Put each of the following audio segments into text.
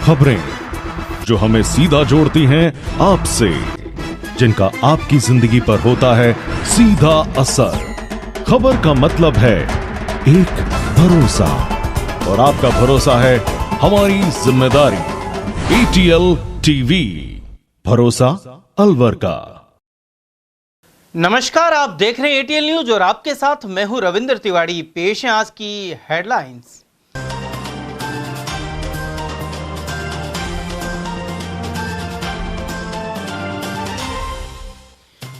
खबरें जो हमें सीधा जोड़ती हैं आपसे, जिनका आपकी जिंदगी पर होता है सीधा असर। खबर का मतलब है एक भरोसा, और आपका भरोसा है हमारी जिम्मेदारी। ATL टीवी, भरोसा अलवर का। नमस्कार, आप देख रहे हैं ATL न्यूज और आपके साथ मैं हूं रविंद्र तिवारी। पेश है आज की हेडलाइंस।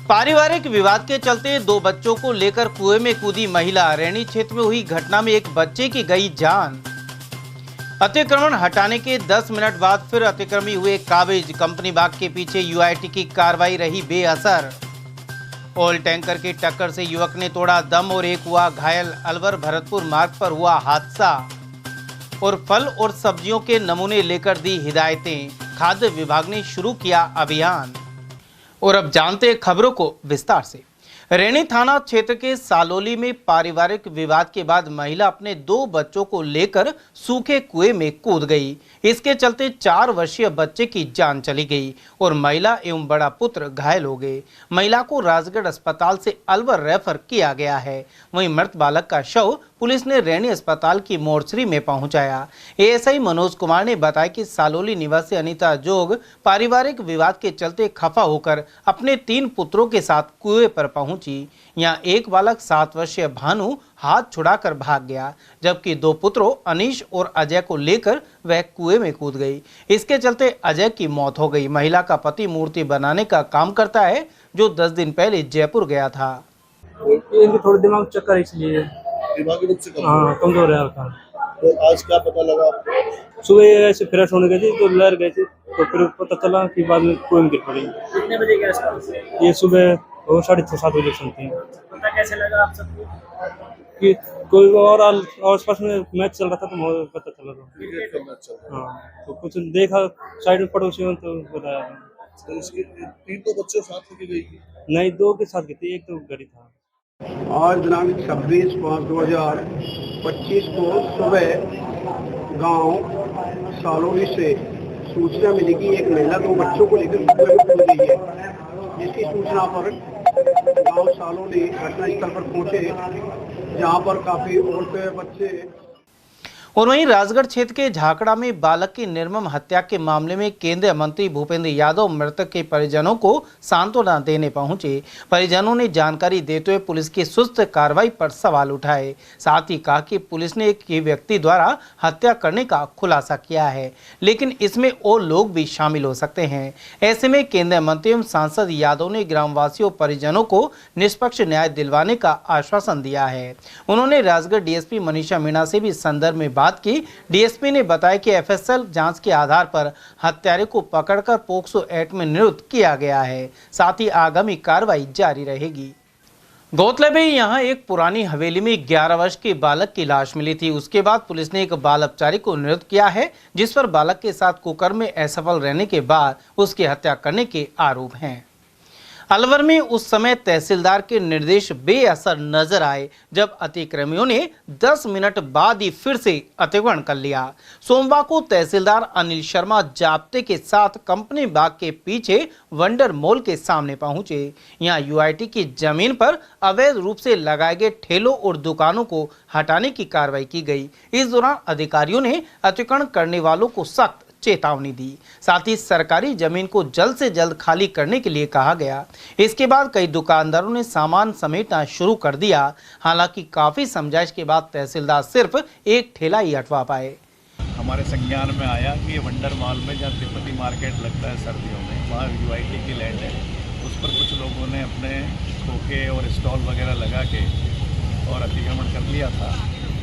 पारिवारिक विवाद के चलते 2 बच्चों को लेकर कुएं में कूदी महिला। रैनी क्षेत्र में हुई घटना में एक बच्चे की गई जान। अतिक्रमण हटाने के 10 मिनट बाद फिर अतिक्रमी हुए काबिज। कंपनी बाग के पीछे UIT की कार्रवाई रही बेअसर। ऑयल टैंकर की टक्कर से युवक ने तोड़ा दम और एक हुआ घायल। अलवर भरतपुर मार्ग पर हुआ हादसा। और फल और सब्जियों के नमूने लेकर दी हिदायतें। खाद्य विभाग ने शुरू किया अभियान। और अब जानते हैं खबरों को विस्तार से। रैनी थाना क्षेत्र के सालोली में पारिवारिक विवाद के बाद महिला अपने 2 बच्चों को लेकर सूखे कुएं में कूद गई। इसके चलते 4 वर्षीय बच्चे की जान चली गई और महिला एवं बड़ा पुत्र घायल हो गए। महिला को राजगढ़ अस्पताल से अलवर रेफर किया गया है। वहीं मृत बालक का शव पुलिस ने रैनी अस्पताल की मोर्चरी में पहुंचाया। ASI मनोज कुमार ने बताया कि सालोली निवासी अनीता जोग पारिवारिक विवाद के चलते खफा होकर अपने 3 पुत्रों के साथ कुएं पर पहुंची। यहां एक बालक 7 वर्षीय भानु हाथ छुड़ाकर भाग गया, जबकि 2 पुत्रों अनीश और अजय को लेकर वह कुएं में कूद गई। इसके चलते अजय की मौत हो गई। महिला का पति मूर्ति बनाने का काम करता है, जो 10 दिन पहले जयपुर गया था। थोड़ा दिमाग चक्कर इसलिए दिमागी रूप से कमजोर है हल्का। तो आज क्या पता लगा? सुबह ऐसे फ्रेश होने गए थे तो लहर गए थे, तो फिर पता चला कि बाद में कुएं में गिर पड़ी। कितने बजे के आसपास? ये सुबह 6:30-7 बजे सुनते हैं। पता कैसे लगा आप सबको? कि कोई और आसपास में मैच चल रहा था तो पता चला था। क्रिकेट का मैच चल रहा हाँ, तो कुछ देखा साइड में पड़ोसियों तो बताया। है। इसके 3 तो बच्चे साथ लेके गई थी। नहीं, 2 के साथ गए थे, एक तो घर ही था। आज दिनांक 26/5/2025 को सुबह गांव सालोली से सूचना मिली कि एक महिला 2 बच्चों को लेकर कुएं में कूद गई है। जिसकी सूचना पर गांव सालोली घटनास्थल पर पहुंचे, जहां पर काफी औरतें, बच्चे। और वहीं राजगढ़ क्षेत्र के झाकड़ा में बालक की निर्मम हत्या के मामले में केंद्रीय मंत्री भूपेंद्र यादव मृतक के परिजनों को सांत्वना देने पहुंचे। परिजनों ने जानकारी देते हुए पुलिस की सुस्त कार्रवाई पर सवाल उठाए। साथ ही कहा कि पुलिस ने एक ही व्यक्ति द्वारा हत्या करने का खुलासा किया है, लेकिन इसमें और लोग भी शामिल हो सकते हैं। ऐसे में केंद्रीय मंत्री एवं सांसद यादव ने ग्रामवासियों परिजनों को निष्पक्ष न्याय दिलवाने का आश्वासन दिया है। उन्होंने राजगढ़ DSP मनीषा मीणा से भी संदर्भ में बात की। DSP ने बताया कि FSL जांच के आधार पर हत्यारे को पकड़कर पोक्सो एक्ट में नियुक्त किया गया है। साथ ही आगामी कार्रवाई जारी रहेगी। गौरतलब है, यहाँ एक पुरानी हवेली में 11 वर्ष के बालक की लाश मिली थी। उसके बाद पुलिस ने एक बाल अपचारी को नियुक्त किया है, जिस पर बालक के साथ कुकर्म में असफल रहने के बाद उसकी हत्या करने के आरोप हैं। अलवर में उस समय तहसीलदार के निर्देश बेअसर नजर आए, जब अतिक्रमियों ने 10 मिनट बाद ही फिर से अतिक्रमण कर लिया। सोमवार को तहसीलदार अनिल शर्मा जाप्ते के साथ कंपनी बाग के पीछे वंडर मॉल के सामने पहुंचे। यहां UIT की जमीन पर अवैध रूप से लगाए गए ठेलों और दुकानों को हटाने की कार्रवाई की गई। इस दौरान अधिकारियों ने अतिक्रमण करने वालों को सख्त चेतावनी दी। साथ ही सरकारी जमीन को जल्द से जल्द खाली करने के लिए कहा गया। इसके बाद कई दुकानदारों ने सामान समेटना शुरू कर दिया। हालांकि काफी समझाइश के बाद तहसीलदार सिर्फ एक ठेला ही हटवा पाए। हमारे संज्ञान में आया कि ये वंडर मॉल में जहाँ तिब्बती मार्केट लगता है सर्दियों में, वहाँ UIT की लैंड है। उस पर कुछ लोगों ने अपने खोखे और स्टॉल वगैरह लगा के और अतिक्रमण कर लिया था।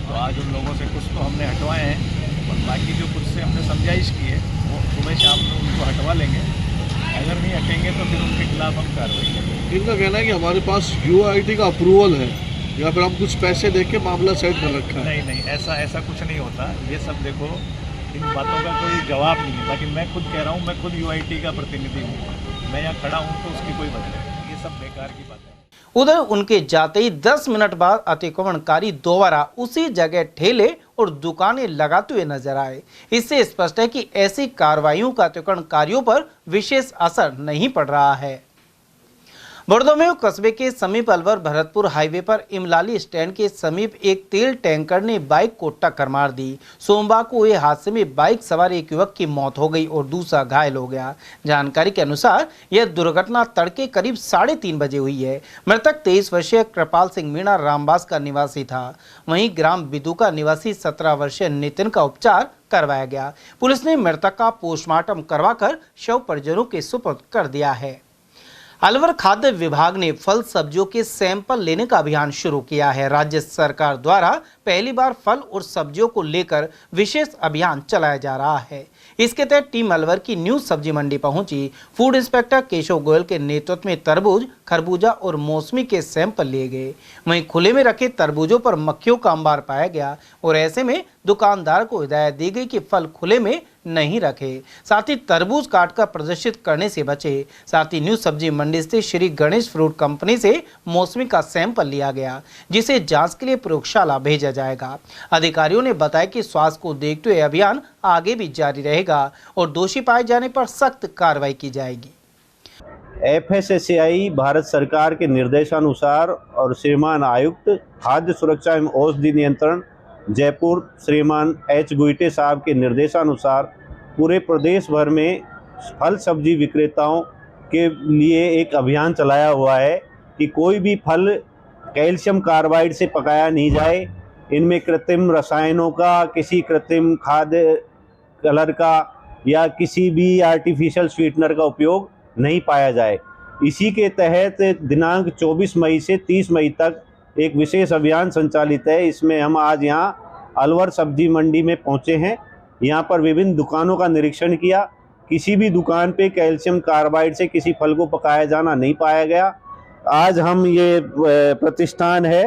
तो आज उन लोगों से कुछ तो हमने हटवाए हैं, और बाकी जो कुछ से हमने समझाइश की है वो सुबह शाम को उनको हटवा लेंगे। अगर नहीं हटेंगे तो फिर उनके खिलाफ हम कार्रवाई करेंगे। इनका कहना है कि हमारे पास UIT का अप्रूवल है, या फिर हम कुछ पैसे दे के मामला सेट कर रखा है। नहीं, ऐसा कुछ नहीं होता। ये सब देखो, इन बातों का कोई जवाब नहीं है। बाकी मैं खुद कह रहा हूँ, मैं खुद UIT का प्रतिनिधि हूँ, मैं यहाँ खड़ा हूँ तो उसकी कोई वजह नहीं। ये सब बेकार की बात है। उधर उनके जाते ही 10 मिनट बाद अतिक्रमणकारी दोबारा उसी जगह ठेले और दुकानें लगाते हुए नजर आए। इससे स्पष्ट है कि ऐसी कार्रवाइयों का अतिक्रमणकारियों पर विशेष असर नहीं पड़ रहा है। बड़दोमेव कस्बे के समीप अलवर भरतपुर हाईवे पर इमलाली स्टैंड के समीप एक तेल टैंकर ने बाइक को टक्कर मार दी। सोमवार को हुए हादसे में बाइक सवार एक युवक की मौत हो गई और दूसरा घायल हो गया। जानकारी के अनुसार यह दुर्घटना तड़के करीब 3:30 बजे हुई है। मृतक 23 वर्षीय कृपाल सिंह मीणा रामबास का निवासी था। वहीं ग्राम बिदुका निवासी 17 वर्षीय नितिन का उपचार करवाया गया। पुलिस ने मृतक का पोस्टमार्टम करवाकर शव परिजनों के सुपुर्द कर दिया है। अलवर खाद्य विभाग ने फल सब्जियों के सैंपल लेने का अभियान शुरू किया है। राज्य सरकार द्वारा पहली बार फल और सब्जियों को लेकर विशेष अभियान चलाया जा रहा है। इसके तहत टीम अलवर की न्यू सब्जी मंडी पहुंची। फूड इंस्पेक्टर केशव गोयल के नेतृत्व में तरबूज, खरबूजा और मौसमी के सैंपल लिए गए। वहीं खुले में रखे तरबूजों पर मक्खियों का अंबार पाया गया और ऐसे में दुकानदार को हिदायत दी गई कि फल खुले में नहीं रखे, साथ ही तरबूज काटकर प्रदर्शित करने से बचे। साथ ही न्यू सब्जी मंडी से श्री गणेश फ्रूट कंपनी से मौसमी का सैंपल लिया गया, जिसे जांच के लिए प्रयोगशाला भेजा जाएगा। अधिकारियों ने बताया कि स्वास्थ्य को देखते हुए अभियान आगे भी जारी रहेगा और दोषी पाए जाने पर सख्त कार्रवाई की जाएगी। FSSAI भारत सरकार के निर्देशानुसार और श्रीमान आयुक्त खाद्य सुरक्षा एवं औषधि नियंत्रण जयपुर श्रीमान H. गुइटे साहब के निर्देशानुसार पूरे प्रदेश भर में फल सब्जी विक्रेताओं के लिए एक अभियान चलाया हुआ है कि कोई भी फल कैल्शियम कार्बाइड से पकाया नहीं जाए। इनमें कृत्रिम रसायनों का, किसी कृत्रिम खाद्य कलर का या किसी भी आर्टिफिशियल स्वीटनर का उपयोग नहीं पाया जाए। इसी के तहत दिनांक 24 मई से 30 मई तक एक विशेष अभियान संचालित है। इसमें हम आज यहाँ अलवर सब्जी मंडी में पहुँचे हैं। यहाँ पर विभिन्न दुकानों का निरीक्षण किया। किसी भी दुकान पे कैल्शियम कार्बाइड से किसी फल को पकाया जाना नहीं पाया गया। आज हम ये प्रतिष्ठान है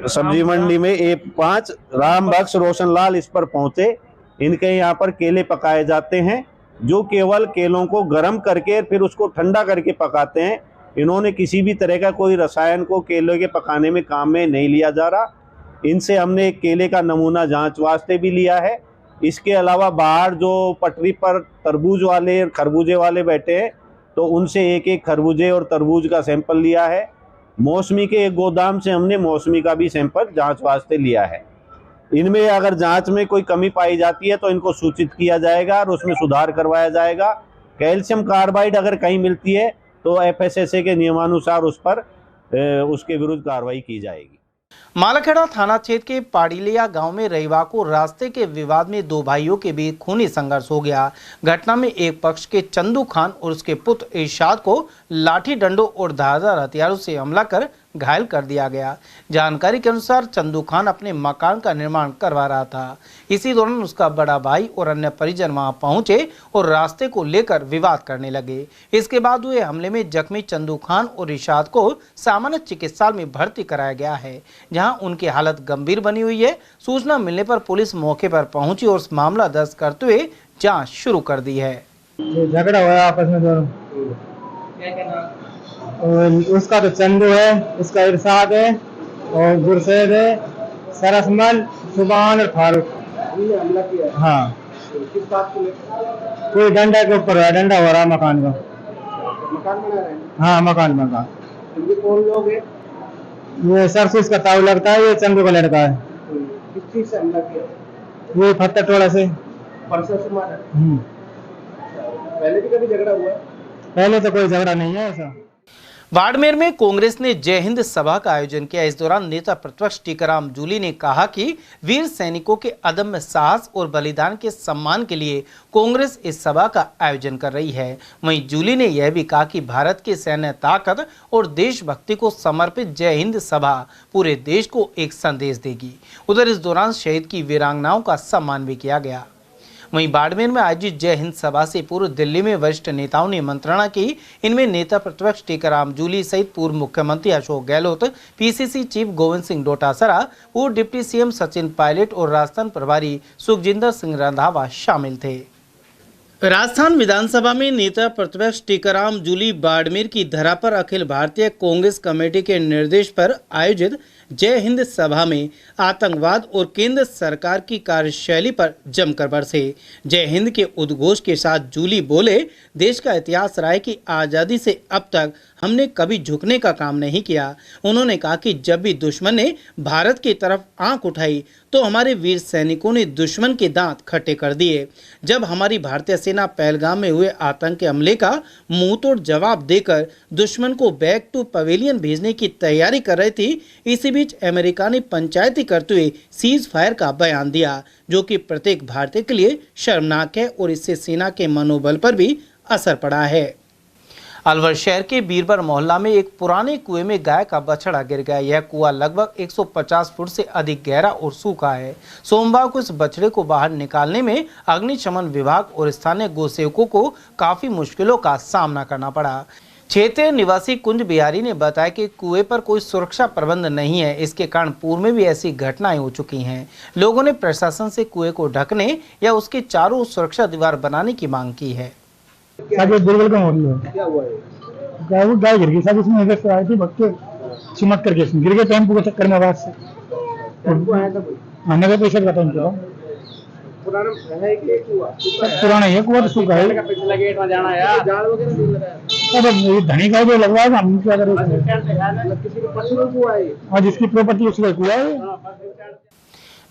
सब्जी मंडी में A5 राम बख्श रोशन लाल, इस पर पहुँचे। इनके यहाँ पर केले पकाए जाते हैं, जो केवल केलों को गर्म करके फिर उसको ठंडा करके पकाते हैं। इन्होंने किसी भी तरह का कोई रसायन को केले के पकाने में काम में नहीं लिया जा रहा। इनसे हमने एक केले का नमूना जांच वास्ते भी लिया है। इसके अलावा बाहर जो पटरी पर तरबूज वाले और खरबूजे वाले बैठे हैं, तो उनसे एक एक खरबूजे और तरबूज का सैंपल लिया है। मौसमी के एक गोदाम से हमने मौसमी का भी सैंपल जांच वास्ते लिया है। इनमें अगर जांच में कोई कमी पाई जाती है तो इनको सूचित किया जाएगा और उसमें सुधार करवाया जाएगा। कैल्शियम कार्बाइड अगर कहीं मिलती है तो FSSAI के नियमानुसार उस पर उसके विरुद्ध कार्रवाई की जाएगी। मालाखेड़ा थाना क्षेत्र के पाड़िलिया गांव में रविवार को रास्ते के विवाद में दो भाइयों के बीच खूनी संघर्ष हो गया। घटना में एक पक्ष के चंदू खान और उसके पुत्र इरशाद को लाठी डंडों और धारदार हथियारों से हमला कर घायल कर दिया गया। जानकारी के अनुसार चंदू खान अपने मकान का निर्माण करवा रहा था। इसी दौरान उसका बड़ा भाई और अन्य परिजन वहां पहुंचे और रास्ते को लेकर विवाद करने लगे। इसके बाद हुए हमले में जख्मी चंदू खान और इरशाद को सामान्य चिकित्सालय में भर्ती कराया गया है, जहां उनकी हालत गंभीर बनी हुई है। सूचना मिलने पर पुलिस मौके पर पहुंची और मामला दर्ज करते हुए जाँच शुरू कर दी है। झगड़ा हुआ आपस में दोनों। उसका तो चंदू है, उसका इरशाद है और गुरसैद है, सरसमल, सुबान और फारूक। हमला किया? हाँ। किस बात को लेकर? कोई डंडा के ऊपर है, डंडा हो रहा है मकान का। मकान बना रहे हैं? हाँ, मकान बना। ये कौन लोग है? ये सरसों का ताऊ लगता है, ये चंदू का लड़का है। किस चीज से हमला किया? वो पत्थर टोला से। परसों से मारा? पहले भी कभी झगड़ा हुआ? पहले तो कोई झगड़ा नहीं है ऐसा। बाड़मेर में कांग्रेस ने जय हिंद सभा का आयोजन किया। इस दौरान नेता प्रतिपक्ष टीकाराम जूली ने कहा कि वीर सैनिकों के अदम्य साहस और बलिदान के सम्मान के लिए कांग्रेस इस सभा का आयोजन कर रही है। वहीं जूली ने यह भी कहा कि भारत की सैन्य ताकत और देशभक्ति को समर्पित जय हिंद सभा पूरे देश को एक संदेश देगी। उधर इस दौरान शहीद की वीरांगनाओं का सम्मान भी किया गया। वहीं बाड़मेर में आयोजित जय हिंद सभा से पूर्व दिल्ली में वरिष्ठ नेताओं ने मंत्रणा की। इनमें नेता प्रतिपक्ष टीकाराम जूली सहित पूर्व मुख्यमंत्री अशोक गहलोत, PCC चीफ गोविंद सिंह डोटासरा, पूर्व डिप्टी CM सचिन पायलट और राजस्थान प्रभारी सुखजिंदर सिंह रंधावा शामिल थे। राजस्थान विधानसभा में नेता प्रतिपक्ष टीकाराम जूली बाड़मेर की धरा पर अखिल भारतीय कांग्रेस कमेटी के निर्देश पर आयोजित जय हिंद सभा में आतंकवाद और केंद्र सरकार की कार्यशैली पर जमकर बरसे। जय हिंद के उद्घोष के साथ जूली बोले, देश का इतिहास रहा है कि आज़ादी से अब तक हमने कभी झुकने का काम नहीं किया। उन्होंने कहा कि जब भी दुश्मन ने भारत की तरफ आंख उठाई तो हमारे वीर सैनिकों ने दुश्मन के दांत खट्टे कर दिए। जब हमारी भारतीय सेना पहलगाम में हुए आतंकी हमले का मुंहतोड़ जवाब देकर दुश्मन को बैक टू पवेलियन भेजने की तैयारी कर रही थी, इसी बीच अमेरिका ने पंचायती करते हुए सीज फायर का बयान दिया, जो कि प्रत्येक भारतीय के लिए शर्मनाक है और इससे सेना के मनोबल पर भी असर पड़ा है। अलवर शहर के बीरबर मोहल्ला में एक पुराने कुएं में गाय का बछड़ा गिर गया। यह कुआं लगभग 150 फुट से अधिक गहरा और सूखा है। सोमवार को इस बछड़े को बाहर निकालने में अग्निशमन विभाग और स्थानीय गोसेवकों को काफी मुश्किलों का सामना करना पड़ा। क्षेत्रीय निवासी कुंज बिहारी ने बताया कि कुएं पर कोई सुरक्षा प्रबंध नहीं है। इसके कारण पूर्व में भी ऐसी घटनाएं हो चुकी हैं। लोगों ने प्रशासन से कुएं को ढकने या उसके चारों सुरक्षा दीवार बनाने की मांग की है। दुर्बल का मोहल्ला है। क्या हुआ है? वो गाय गिर गई साहब, इसमें इधर से आई थी भक्के चिमट करके गिर गए टेम्पो के चक्कर में आवाज से। आने का पैसा का टाइम चला पुराना है कुआ तो सूखा है। धनी का जो लगवा है हम क्या करें, जिसकी प्रॉपर्टी उसका कुआ है।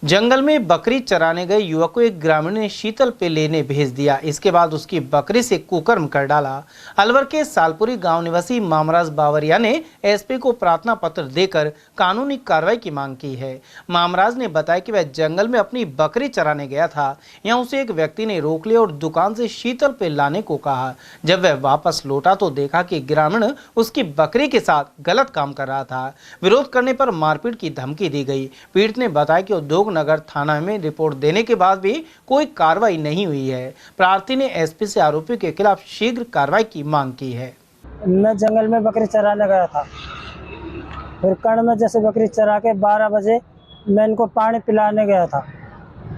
जंगल में बकरी चराने गए युवक को एक ग्रामीण ने शीतल पे लेने भेज दिया। इसके बाद उसकी बकरी से कुकर्म कर डाला। अलवर के सालपुरी गांव निवासी मामराज बावरिया ने एसपी को प्रार्थना पत्र देकर कानूनी कार्रवाई की मांग की है। मामराज ने बताया कि वह जंगल में अपनी बकरी चराने गया था। यहां उसे एक व्यक्ति ने रोक लिया और दुकान से शीतल पे लाने को कहा। जब वह वापस लौटा तो देखा कि ग्रामीण उसकी बकरी के साथ गलत काम कर रहा था। विरोध करने पर मारपीट की धमकी दी गई। पीड़ित ने बताया कि उद्योग नगर थाना में रिपोर्ट देने के बाद भी कोई कार्रवाई नहीं हुई है। प्रार्थी ने एसपी से आरोपियों के खिलाफ शीघ्र कार्रवाई की मांग की है। मैं जंगल में बकरी चराने गया था, फिर कण में जैसे बकरी चरा के 12 बजे मैं इनको पानी पिलाने गया था,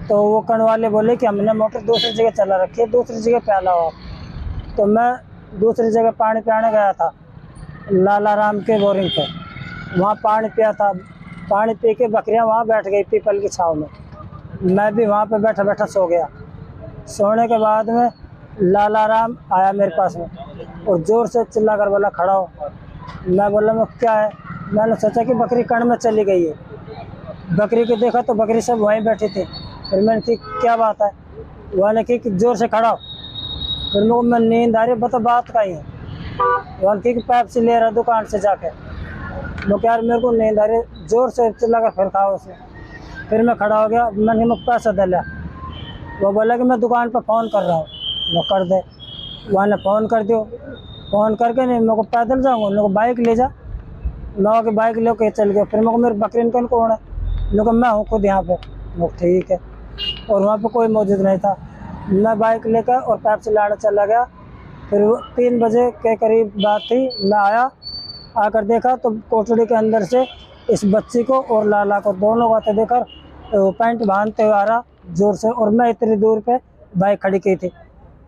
तो वो कण वाले बोले कि हमने मोटर दूसरी जगह चला रखी है, दूसरी जगह पे आना हो। तो मैं दूसरी जगह पानी पिलाने गया था, लालाराम के बोरिंग पे। वहाँ पानी पिया था, पानी पी के बकरियाँ वहाँ बैठ गई पीपल की छाँव में। मैं भी वहाँ पे बैठा बैठा सो गया। सोने के बाद में लालाराम आया मेरे पास में और ज़ोर से चिल्ला कर बोला खड़ा हो। मैं बोला मैं क्या है? मैंने सोचा कि बकरी कण में चली गई है। बकरी को देखा तो बकरी सब वहीं बैठी थी। फिर मैंने की क्या बात है? उन्होंने की कि ज़ोर से खड़ा हो। फिर मेरे को मैं नींद आ रही, बता बात का ही है। उन्होंने की पैप से ले रहा दुकान से जाके। मैं यार मेरे को नींद आ रही, जोर से चिल्ला कर फिर कहा उसने। फिर मैं खड़ा हो गया, मैंने मुझे पैसा दे लिया। वो बोला कि मैं दुकान पर फ़ोन कर रहा हूँ। वो कर दे, वहाँ ने फ़ोन कर दियो। फ़ोन करके नहीं मेरे को पैदल जाऊँगा, मेरे को बाइक ले जा। मैं कि बाइक ले के चल गया। फिर मेरे को मेरे बकरी कौन है? मेरे को मैं हूँ खुद यहाँ पे। वो ठीक है। और वहाँ पर कोई मौजूद नहीं था। मैं बाइक लेकर और पैप से लाने चला गया। फिर 3 बजे के करीब बात थी। मैं आया, आकर देखा तो कोठड़ी के अंदर से इस बच्ची को और लाला को दोनों बातें देखकर पैंट बांधते हुए आ रहा जोर से, और मैं इतनी दूर पे बाइक खड़ी की थी।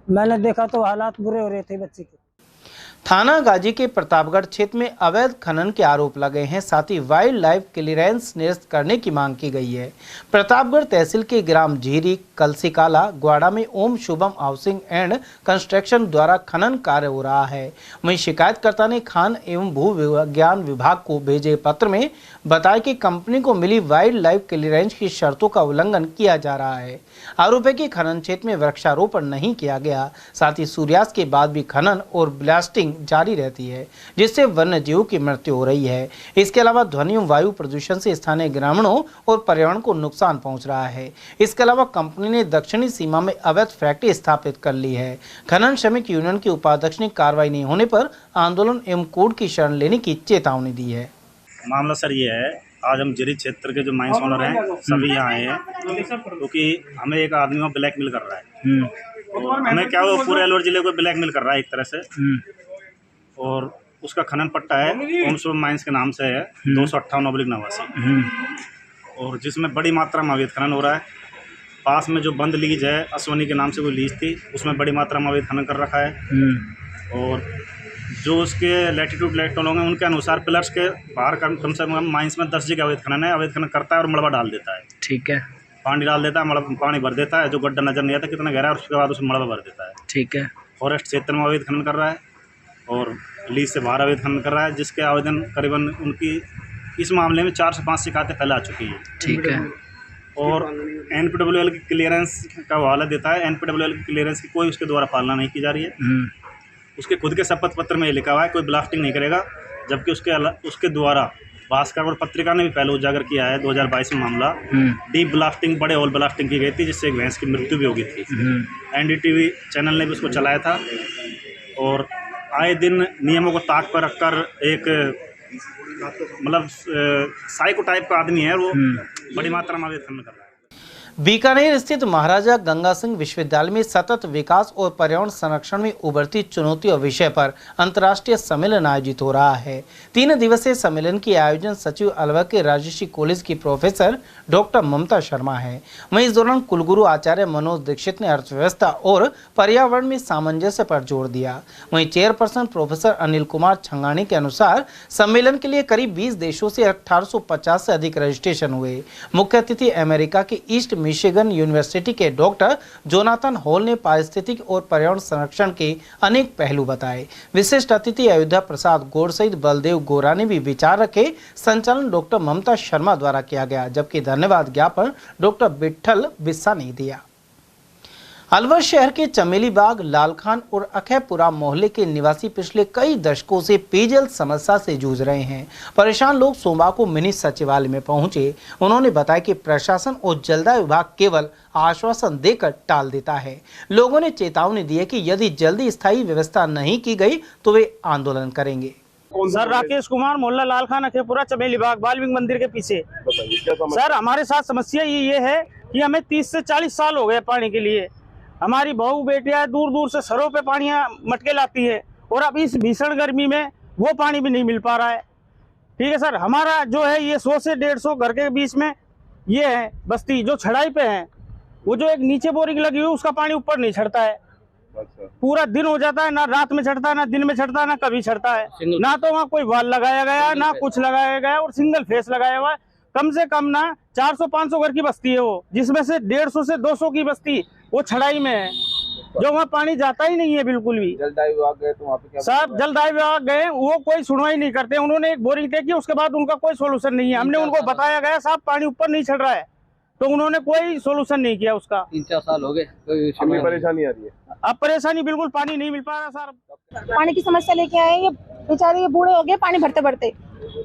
मैंने देखा तो हालात बुरे हो रहे थे बच्ची के। थाना गाजी के प्रतापगढ़ क्षेत्र में अवैध खनन के आरोप लगे हैं। साथ ही वाइल्ड लाइफ क्लियरेंस निरस्त करने की मांग की गई है। प्रतापगढ़ तहसील के ग्राम झीरी, कलसीकाला, ग्वाड़ा में ओम शुभम हाउसिंग एंड कंस्ट्रक्शन द्वारा खनन कार्य हो रहा है। वहीं शिकायतकर्ता ने खान एवं भू विज्ञान विभाग को भेजे पत्र में बताया कि कंपनी को मिली वाइल्ड लाइफ क्लियरेंस की शर्तों का उल्लंघन किया जा रहा है। आरोप है कि खनन क्षेत्र में वृक्षारोपण नहीं किया गया। साथ ही सूर्यास्त के बाद भी खनन और ब्लास्टिंग जारी रहती है, जिससे वन्य जीवों की मृत्यु हो रही है। इसके अलावा ध्वनि एवं वायु प्रदूषण से स्थानीय ग्रामीणों और पर्यावरण को नुकसान पहुंच रहा है। इसके अलावा कंपनी ने दक्षिणी सीमा में अवैध फैक्ट्री स्थापित कर ली है। खनन श्रमिक यूनियन के उपाध्यक्ष ने कार्रवाई नहीं होने पर आंदोलन एवं कोर्ट की शरण लेने की चेतावनी दी है। मामला सर ये है, आज हम जिरी क्षेत्र के जो माइंस ओनर हैं सभी यहाँ आए हैं, क्योंकि हमें एक आदमी वहाँ ब्लैकमेल कर रहा है। और हमें क्या वो पूरे अलवर जिले को ब्लैकमेल कर रहा है एक तरह से। और उसका खनन पट्टा है ओम शुभम माइंस के नाम से है 258/89, और जिसमें बड़ी मात्रा में अवैध खनन हो रहा है। पास में जो बंद लीज है अश्वनी के नाम से वो लीज थी, उसमें बड़ी मात्रा में अवैध खनन कर रखा है। और जो उसके लैटिट्यूड लेटोलॉग हैं उनके अनुसार पिलर्स के बाहर कम से कम माइंस में 10 जगह अवैध खनन है। अवैध खनन करता है और मलबा डाल देता है। ठीक है। पानी डाल देता है, मलबा पानी भर देता है, जो गड्ढा नजर नहीं आता कितना गहरा है, और उसके बाद उसमें मलबा भर देता है। ठीक है। फॉरेस्ट क्षेत्र में अवैध खनन कर रहा है और लीज से बाहर अवैध खनन कर रहा है, जिसके आवेदन करीबन उनकी इस मामले में 4 से 5 शिकायतें पहले आ चुकी है। ठीक है। और NPWL की क्लियरेंस का हवाला देता है। NPWL की क्लियरेंस की कोई उसके द्वारा पालना नहीं की जा रही है। उसके खुद के शपथ पत्र में ये लिखा हुआ है कोई ब्लास्टिंग नहीं करेगा, जबकि उसके द्वारा भास्कर और पत्रिका ने भी पहले उजागर किया है 2022 में मामला डीप ब्लास्टिंग, बड़े होल ब्लास्टिंग की गई थी, जिससे एक भैंस की मृत्यु भी हो गई थी। NDTV चैनल ने भी उसको चलाया था। और आए दिन नियमों को ताक पर रखकर एक मतलब साइको टाइप का आदमी है, वो बड़ी मात्रा में अवैध खनन कर रहा है। बीकानेर स्थित महाराजा गंगा सिंह विश्वविद्यालय में सतत विकास और पर्यावरण संरक्षण में उभरती चुनौतियों विषय पर अंतर्राष्ट्रीय सम्मेलन आयोजित हो रहा है। 3 दिवसीय सम्मेलन की आयोजन सचिव अलवर के राजर्षि कॉलेज की प्रोफेसर डॉक्टर ममता शर्मा है। वहीं इस दौरान कुलगुरु आचार्य मनोज दीक्षित ने अर्थव्यवस्था और पर्यावरण में सामंजस्य पर जोर दिया। वहीं चेयरपर्सन प्रोफेसर अनिल कुमार छंगानी के अनुसार सम्मेलन के लिए करीब 20 देशों से 1850 से अधिक रजिस्ट्रेशन हुए। मुख्य अतिथि अमेरिका के ईस्ट मिशिगन यूनिवर्सिटी के डॉक्टर जोनाथन हॉल ने पारिस्थितिक और पर्यावरण संरक्षण के अनेक पहलू बताए। विशिष्ट अतिथि अयोध्या प्रसाद गौड़ सहित बलदेव गोरा ने भी विचार रखे। संचालन डॉक्टर ममता शर्मा द्वारा किया गया, जबकि धन्यवाद ज्ञापन डॉक्टर विठल बिस्सा ने दिया। अलवर शहर के चमेली बाग, लालखान और अखैपुरा मोहल्ले के निवासी पिछले कई दशकों से पेयजल समस्या से जूझ रहे हैं। परेशान लोग सोमवार को मिनी सचिवालय में पहुंचे। उन्होंने बताया कि प्रशासन और जलदाय विभाग केवल आश्वासन देकर टाल देता है। लोगों ने चेतावनी दी है कि यदि जल्दी स्थायी व्यवस्था नहीं की गई तो वे आंदोलन करेंगे। सर राकेश कुमार, मोहल्ला लालखान, अखेपुरा, चमेली बाग, बालविंग मंदिर के पीछे। सर हमारे साथ समस्या ये है कि हमें 30 से 40 साल हो गए पानी के लिए। हमारी बहू बेटियां दूर दूर से सरों पे पानी मटके लाती है और अब इस भीषण गर्मी में वो पानी भी नहीं मिल पा रहा है। ठीक है सर, हमारा जो है ये 100 से 150 घर के बीच में ये है बस्ती जो छड़ाई पे है, वो जो एक नीचे बोरिंग लगी हुई उसका पानी ऊपर नहीं छड़ता है। पूरा दिन हो जाता है, ना रात में छड़ता है, ना दिन में छड़ता है, ना कभी छड़ता है। ना तो वहाँ कोई वाल लगाया गया, ना कुछ लगाया गया, और सिंगल फेस लगाया हुआ है। कम से कम ना 400-500 घर की बस्ती है वो, जिसमें से 150 से 200 की बस्ती वो छड़ाई में है, जो वहाँ पानी जाता ही नहीं है बिल्कुल भी। जलदाय विभाग गए तो वहाँ पे क्या? साहब जलदाय विभाग गए, वो कोई सुनवाई नहीं करते। उन्होंने एक बोरिंग तय की, उसके बाद उनका कोई सोल्यूशन नहीं है। हमने उनको बताया गया साहब पानी ऊपर नहीं चढ़ रहा है, तो उन्होंने कोई सोल्यूशन नहीं किया उसका। 3-4 साल हो गए, कोई परेशानी आ रही है। अब परेशानी बिल्कुल पानी नहीं मिल पा रहा सर। पानी की समस्या लेके आए, ये बेचारे ये बूढ़े हो गए पानी भरते भरते,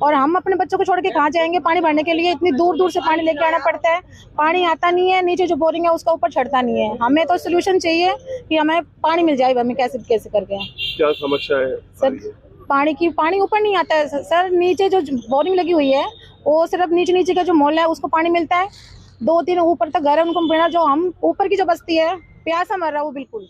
और हम अपने बच्चों को छोड़ के कहाँ जाएंगे पानी भरने के लिए? इतनी दूर दूर से पानी लेके आना पड़ता है, पानी आता नहीं है, नीचे जो बोरिंग है उसका ऊपर चढ़ता नहीं है। हमें तो सोल्यूशन चाहिए कि हमें पानी मिल जाए, हमें कैसे कैसे करके। क्या समस्या है सर? पानी ऊपर नहीं आता है सर। नीचे जो बोरिंग लगी हुई है वो सिर्फ नीचे का जो मोहल्ला है उसको पानी मिलता है, 2-3 ऊपर तक घर है उनको बिना, जो हम ऊपर की जो बस्ती है प्यासा मर रहा है वो बिल्कुल।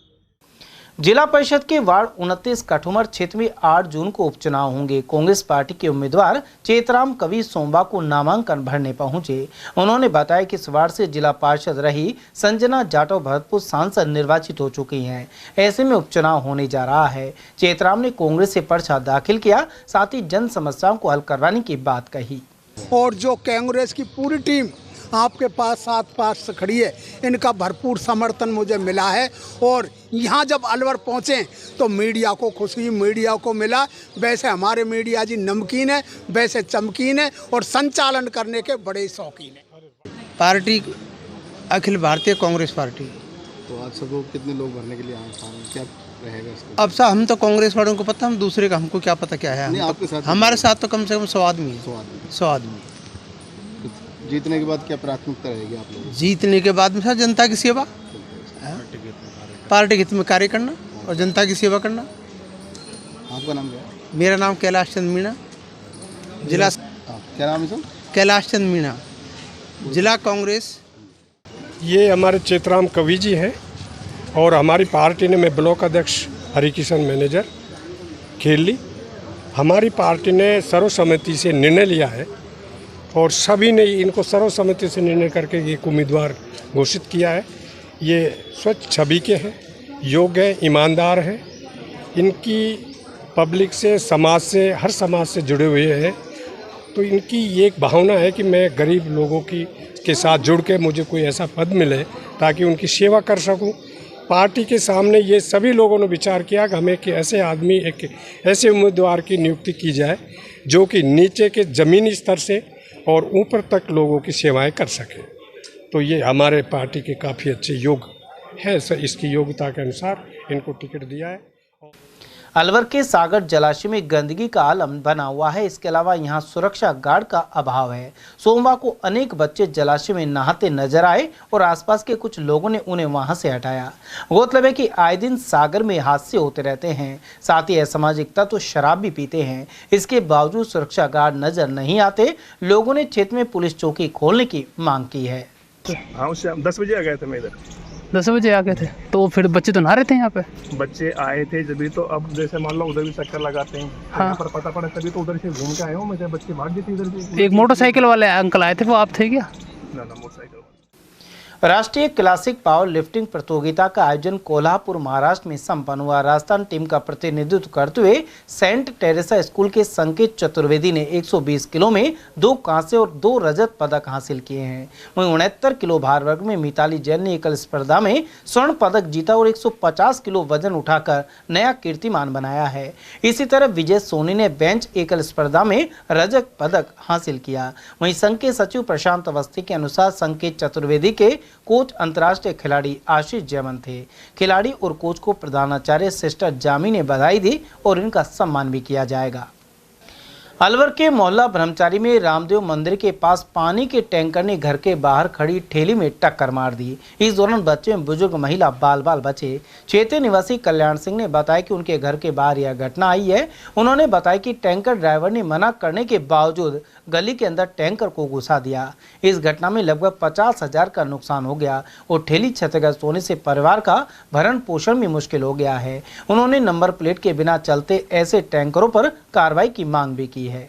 जिला परिषद के वार्ड 29 कठुमर क्षेत्र में 8 जून को उपचुनाव होंगे। कांग्रेस पार्टी के उम्मीदवार चेतराम कवि सोमवार को नामांकन भरने पहुंचे। उन्होंने बताया कि इस वार्ड से जिला पार्षद रही संजना जाटव भरतपुर सांसद निर्वाचित हो चुकी हैं। ऐसे में उपचुनाव होने जा रहा है। चेतराम ने कांग्रेस से पर्चा दाखिल किया, साथ ही जन समस्याओं को हल करवाने की बात कही। और जो कांग्रेस की पूरी टीम आपके पास 7 पास से खड़ी है, इनका भरपूर समर्थन मुझे मिला है। और यहाँ जब अलवर पहुँचे तो मीडिया को खुशी, मीडिया को मिला। वैसे हमारे मीडिया जी नमकीन है, वैसे चमकीन है और संचालन करने के बड़े शौकीन है। Party Akhil Bharatiya Congress party. तो आज सब लोग कितने लोग भरने के लिए आए, क्या रहेगा इसका? अब साहब हम तो कांग्रेस वालों को पता, हम दूसरे का हमको क्या पता क्या है। आपके साथ हमारे साथ तो कम से कम 100 आदमी है। 100 आदमी। जीतने के बाद क्या प्राथमिकता रहेगी आप लोगों की? जीतने के बाद में सर जनता की सेवा, पार्टी के हित में कार्य करना और जनता की सेवा करना। आपका नाम क्या है? मेरा नाम कैलाश चंद मीणा, जिला। क्या नाम है सर? कैलाश चंद मीणा, जिला कांग्रेस। ये हमारे चेतराम कवि जी हैं और हमारी पार्टी ने, मैं ब्लॉक अध्यक्ष हरिकिशन मैनेजर खेली। हमारी पार्टी ने सर्वसम्मति से निर्णय लिया है और सभी ने इनको सर्वसम्मति से निर्णय करके एक उम्मीदवार घोषित किया है। ये स्वच्छ छवि के हैं, योग्य हैं, ईमानदार हैं, इनकी पब्लिक से, समाज से, हर समाज से जुड़े हुए हैं। तो इनकी ये एक भावना है कि मैं गरीब लोगों के साथ जुड़ के मुझे कोई ऐसा पद मिले ताकि उनकी सेवा कर सकूं। पार्टी के सामने ये सभी लोगों ने विचार किया कि हमें एक ऐसे आदमी, एक ऐसे उम्मीदवार की नियुक्ति की जाए जो कि नीचे के ज़मीनी स्तर से और ऊपर तक लोगों की सेवाएं कर सके। तो ये हमारे पार्टी के काफ़ी अच्छे योग है, इसकी योग्यता के अनुसार इनको टिकट दिया है। अलवर के सागर जलाशय में गंदगी का आलम बना हुआ है। इसके अलावा यहां सुरक्षा गार्ड का अभाव है। सोमवार को अनेक बच्चे जलाशय में नहाते नजर आए और आसपास के कुछ लोगों ने उन्हें वहां से हटाया। गौरतलब है कि आए दिन सागर में हादसे होते रहते हैं। साथ ही असामाजिक तत्व शराब भी पीते हैं। इसके बावजूद सुरक्षा गार्ड नजर नहीं आते। लोगों ने क्षेत्र में पुलिस चौकी खोलने की मांग की है। हाँ, उससे 10 बजे आ गए थे मैं इधर। 10 बजे आ गए थे तो फिर बच्चे तो नहा रहे थे यहाँ पे? बच्चे आए थे जब तो, अब जैसे मान लो उधर भी चक्कर लगाते हैं। हाँ। पर पता पड़ा तभी तो उधर से घूम के आए हूँ मैं, बच्चे भाग गए थे इधर से। एक मोटरसाइकिल वाले अंकल आए थे, वो आप थे क्या? ना मोटरसाइकिल। राष्ट्रीय क्लासिक पावर लिफ्टिंग प्रतियोगिता का आयोजन कोल्हापुर महाराष्ट्र में संपन्न हुआ। राजस्थान टीम का प्रतिनिधित्व करते हुए सेंट टेरेसा स्कूल के संकेत चतुर्वेदी ने 120 किलो में 2 कांस्य और 2 रजत पदक हासिल किए हैं। वहीं 69 किलो भार वर्ग में मिताली जैन ने एकल स्पर्धा में स्वर्ण पदक जीता और 150 किलो वजन उठाकर नया कीर्तिमान बनाया है। इसी तरह विजय सोनी ने बेंच एकल स्पर्धा में रजत पदक हासिल किया। वहीं संघ के सचिव प्रशांत अवस्थी के अनुसार संकेत चतुर्वेदी के कोच अंतर्राष्ट्रीय खिलाड़ी आशीष जयमन थे। खिलाड़ी और कोच को प्रधानाचार्य सिस्टर जामी ने बधाई दी और इनका सम्मान भी किया जाएगा। अलवर के मोहल्ला ब्रह्मचारी में रामदेव मंदिर के पास पानी के टैंकर ने घर के बाहर खड़ी ठेली में टक्कर मार दी। इस दौरान बच्चे में बुजुर्ग महिला बाल बाल बचे। क्षेत्रीय निवासी कल्याण सिंह ने बताया कि उनके घर के बाहर यह घटना आई है। उन्होंने बताया कि टैंकर ड्राइवर ने मना करने के बावजूद गली के अंदर टैंकर को घुसा दिया। इस घटना में लगभग 50,000 का नुकसान हो गया और ठेली क्षतिग्रस्त होने से परिवार का भरण पोषण भी मुश्किल हो गया है। उन्होंने नंबर प्लेट के बिना चलते ऐसे टैंकरों पर कार्रवाई की मांग भी की है।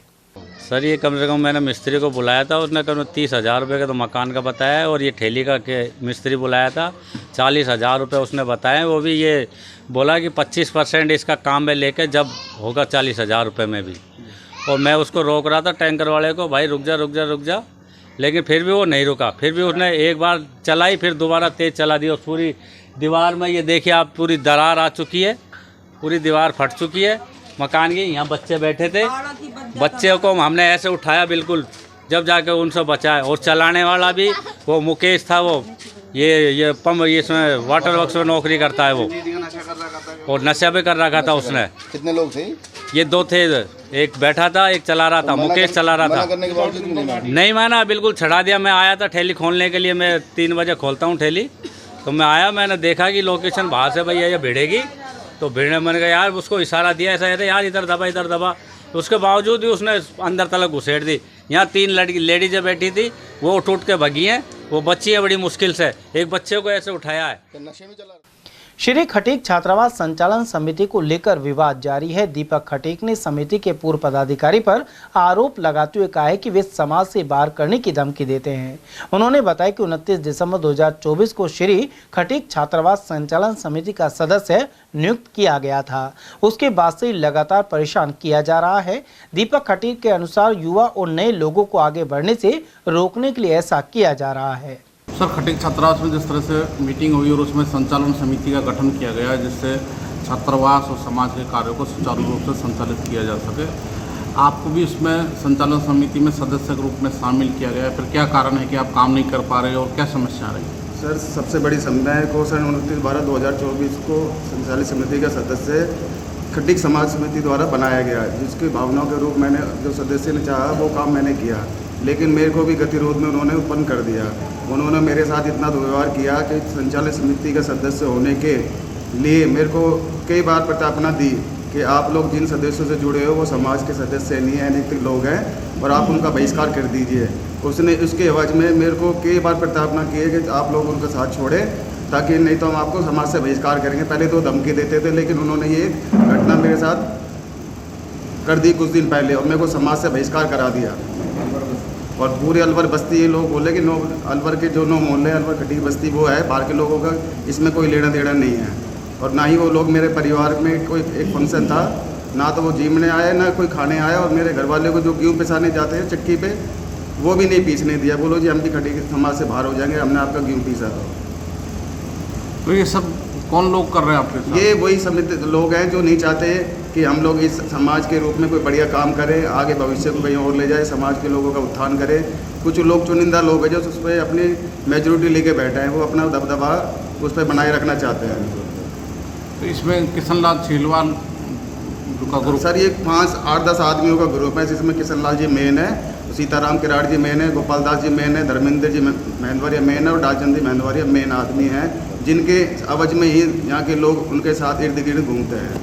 सर ये कम से कम मैंने मिस्त्री को बुलाया था, उसने कम 30,000 रुपये का तो मकान का बताया है और ये ठेली का के मिस्त्री बुलाया था 40,000 रुपये उसने बताए। वो भी ये बोला कि 25% इसका काम में लेके जब होगा 40,000 रुपये में भी। और मैं उसको रोक रहा था टैंकर वाले को, भाई रुक जा रुक जा रुक जा, लेकिन फिर भी वो नहीं रुका। फिर भी उसने एक बार चलाई, फिर दोबारा तेज़ चला दी और पूरी दीवार में ये देखिए आप पूरी दरार आ चुकी है, पूरी दीवार फट चुकी है मकान की। यहाँ बच्चे बैठे थे, बच्चे को हमने ऐसे उठाया बिल्कुल, जब जाके उनसे बचाया। और चलाने वाला भी वो मुकेश था, वो ये पंप इसमें वाटर वर्क्स में नौकरी करता है वो, और नशा भी कर रखा था उसने। कितने लोग थे? ये 2 थे, एक बैठा था एक चला रहा था, मुकेश चला रहा था। नहीं माना, बिल्कुल छड़ा दिया। मैं आया था ठेली खोलने के लिए, मैं 3 बजे खोलता हूँ ठेली, तो मैं आया, मैंने देखा कि लोकेशन बाहर से भैया ये भिड़ेगी, तो भिड़ने मैंने कहा यार, उसको इशारा दिया ऐसा है यार इधर दबा इधर दबा, तो उसके बावजूद भी उसने अंदर तलक घुसेड़ दी। यहाँ 3 लेडीजें बैठी थी, वो उठ के भगी हैं, वो बच्ची है बड़ी मुश्किल से, एक बच्चे को ऐसे उठाया है। श्री खटीक छात्रावास संचालन समिति को लेकर विवाद जारी है। दीपक खटीक ने समिति के पूर्व पदाधिकारी पर आरोप लगाते हुए कहा है कि वे समाज से बाहर करने की धमकी देते हैं। उन्होंने बताया कि 29 दिसंबर 2024 को श्री खटीक छात्रावास संचालन समिति का सदस्य नियुक्त किया गया था। उसके बाद से लगातार परेशान किया जा रहा है। दीपक खटीक के अनुसार युवा और नए लोगों को आगे बढ़ने से रोकने के लिए ऐसा किया जा रहा है। सर, खटीक छात्रावास में जिस तरह से मीटिंग हुई और उसमें संचालन समिति का गठन किया गया जिससे छात्रावास और समाज के कार्यों को सुचारू रूप से संचालित किया जा सके, आपको भी इसमें संचालन समिति में सदस्य के रूप में शामिल किया गया है। फिर क्या कारण है कि आप काम नहीं कर पा रहे और क्या समस्या रही? सर, सबसे बड़ी समस्या को सर 29/12/2024 को संचालित समिति का सदस्य खटीक समाज समिति द्वारा बनाया गया, जिसकी भावनाओं के रूप मैंने जो सदस्य ने चाहा वो काम मैंने किया, लेकिन मेरे को भी गतिरोध में उन्होंने उत्पन्न कर दिया। उन्होंने मेरे साथ इतना दुर्व्यवहार किया कि संचालक समिति का सदस्य होने के लिए मेरे को कई बार प्रताड़ना दी कि आप लोग जिन सदस्यों से जुड़े हो वो समाज के सदस्य नहीं हैं, अनैतिक लोग हैं और आप उनका बहिष्कार कर दीजिए। उसने उसके एवज में मेरे को कई बार प्रताड़ना की है कि आप लोग उनका साथ छोड़ें, ताकि नहीं तो हम आपको समाज से बहिष्कार करेंगे। पहले तो धमकी देते थे, लेकिन उन्होंने ये घटना मेरे साथ कर दी कुछ दिन पहले और मेरे को समाज से बहिष्कार करा दिया। और पूरे अलवर बस्ती ये लोग बोले कि नो अलवर के जो 9 मोहल्ले अलवर खटी बस्ती वो है, बाहर के लोगों का इसमें कोई लेना देना नहीं है। और ना ही वो लोग मेरे परिवार में कोई एक फंक्शन था, ना तो वो जीमने आए ना कोई खाने आया, और मेरे घर वाले को जो गेहूँ पिसाने जाते हैं चक्की पे वो भी नहीं पीसने दिया। बोलो जी हम भी खटी समाज से बाहर हो जाएंगे, हमने आपका गेहूँ पीसा। तो ये सब कौन लोग कर रहे हैं आपके साथ? ये वही सब लोग हैं जो नहीं चाहते कि हम लोग इस समाज के रूप में कोई बढ़िया काम करें, आगे भविष्य को कहीं और ले जाए, समाज के लोगों का उत्थान करें। कुछ लोग चुनिंदा लोग हैं जो उस पर अपनी मेजोरिटी लेके बैठे हैं, वो अपना दबदबा उस पर बनाए रखना चाहते हैं। तो इसमें किशन लाल छीलवाल का ग्रुप? सर ये 5-8-10 आदमियों का ग्रुप है, जिसमें किशन लाल जी मेन है, सीताराम किराड़ जी मेन है, गोपाल दास जी मेन है, धर्मेंद्र जी महंदवारिया मेन है और डालचंद जी महंदवारिया मेन आदमी हैं, जिनके अवज में ही यहाँ के लोग उनके साथ इर्द गिर्द घूमते हैं।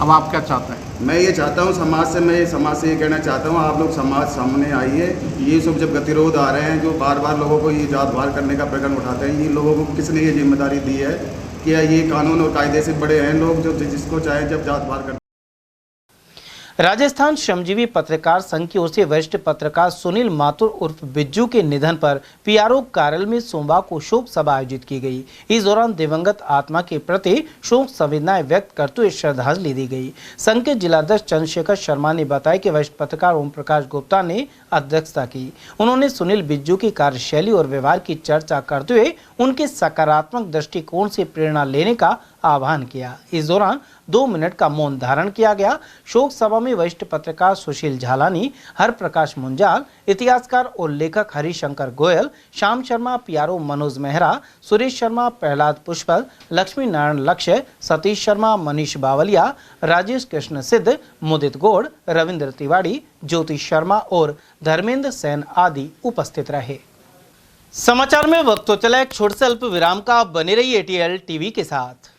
अब आप क्या चाहते हैं? मैं ये चाहता हूँ समाज से ये कहना चाहता हूँ, आप लोग समाज सामने आइए। ये सब जब गतिरोध आ रहे हैं जो बार बार लोगों को ये जात भार करने का प्रकरण उठाते हैं, ये लोगों को किसने ये जिम्मेदारी दी है कि ये कानून और कायदे से बड़े हैं लोग जो जिसको चाहे जब जात भार कर। राजस्थान श्रमजीवी पत्रकार संघ की ओर से वरिष्ठ पत्रकार सुनील माथुर उर्फ बिज्जू के निधन पर पीआरओ कार्यालय में सोमवार को शोक सभा आयोजित की गई। इस दौरान दिवंगत आत्मा के प्रति शोक संवेदनाएं व्यक्त करते हुए श्रद्धांजलि दी गई। संघ के जिलाध्यक्ष चंद्रशेखर शर्मा ने बताया कि वरिष्ठ पत्रकार ओम प्रकाश गुप्ता ने अध्यक्षता की। उन्होंने सुनील बिज्जू की कार्यशैली और व्यवहार की चर्चा करते हुए उनके सकारात्मक दृष्टिकोण से प्रेरणा लेने का आह्वान किया। इस दौरान 2 मिनट का मौन धारण किया गया। शोक सभा में वरिष्ठ पत्रकार सुशील झालानी, हर प्रकाश मुंजाल, इतिहासकार और लेखक हरिशंकर गोयल, श्याम शर्मा, पीआरओ मनोज मेहरा, सुरेश शर्मा, प्रहलाद पुष्पल, लक्ष्मी नारायण लक्ष्य, सतीश शर्मा, मनीष बावलिया, राजेश कृष्ण सिद्ध, मुदित गौड़, रविंद्र तिवारी, ज्योति शर्मा और धर्मेंद्र सेन आदि उपस्थित रहे। समाचार में वक्त तो चला एक छोटे से अल्प विराम का। बने रहिए एटीएल टीवी के साथ।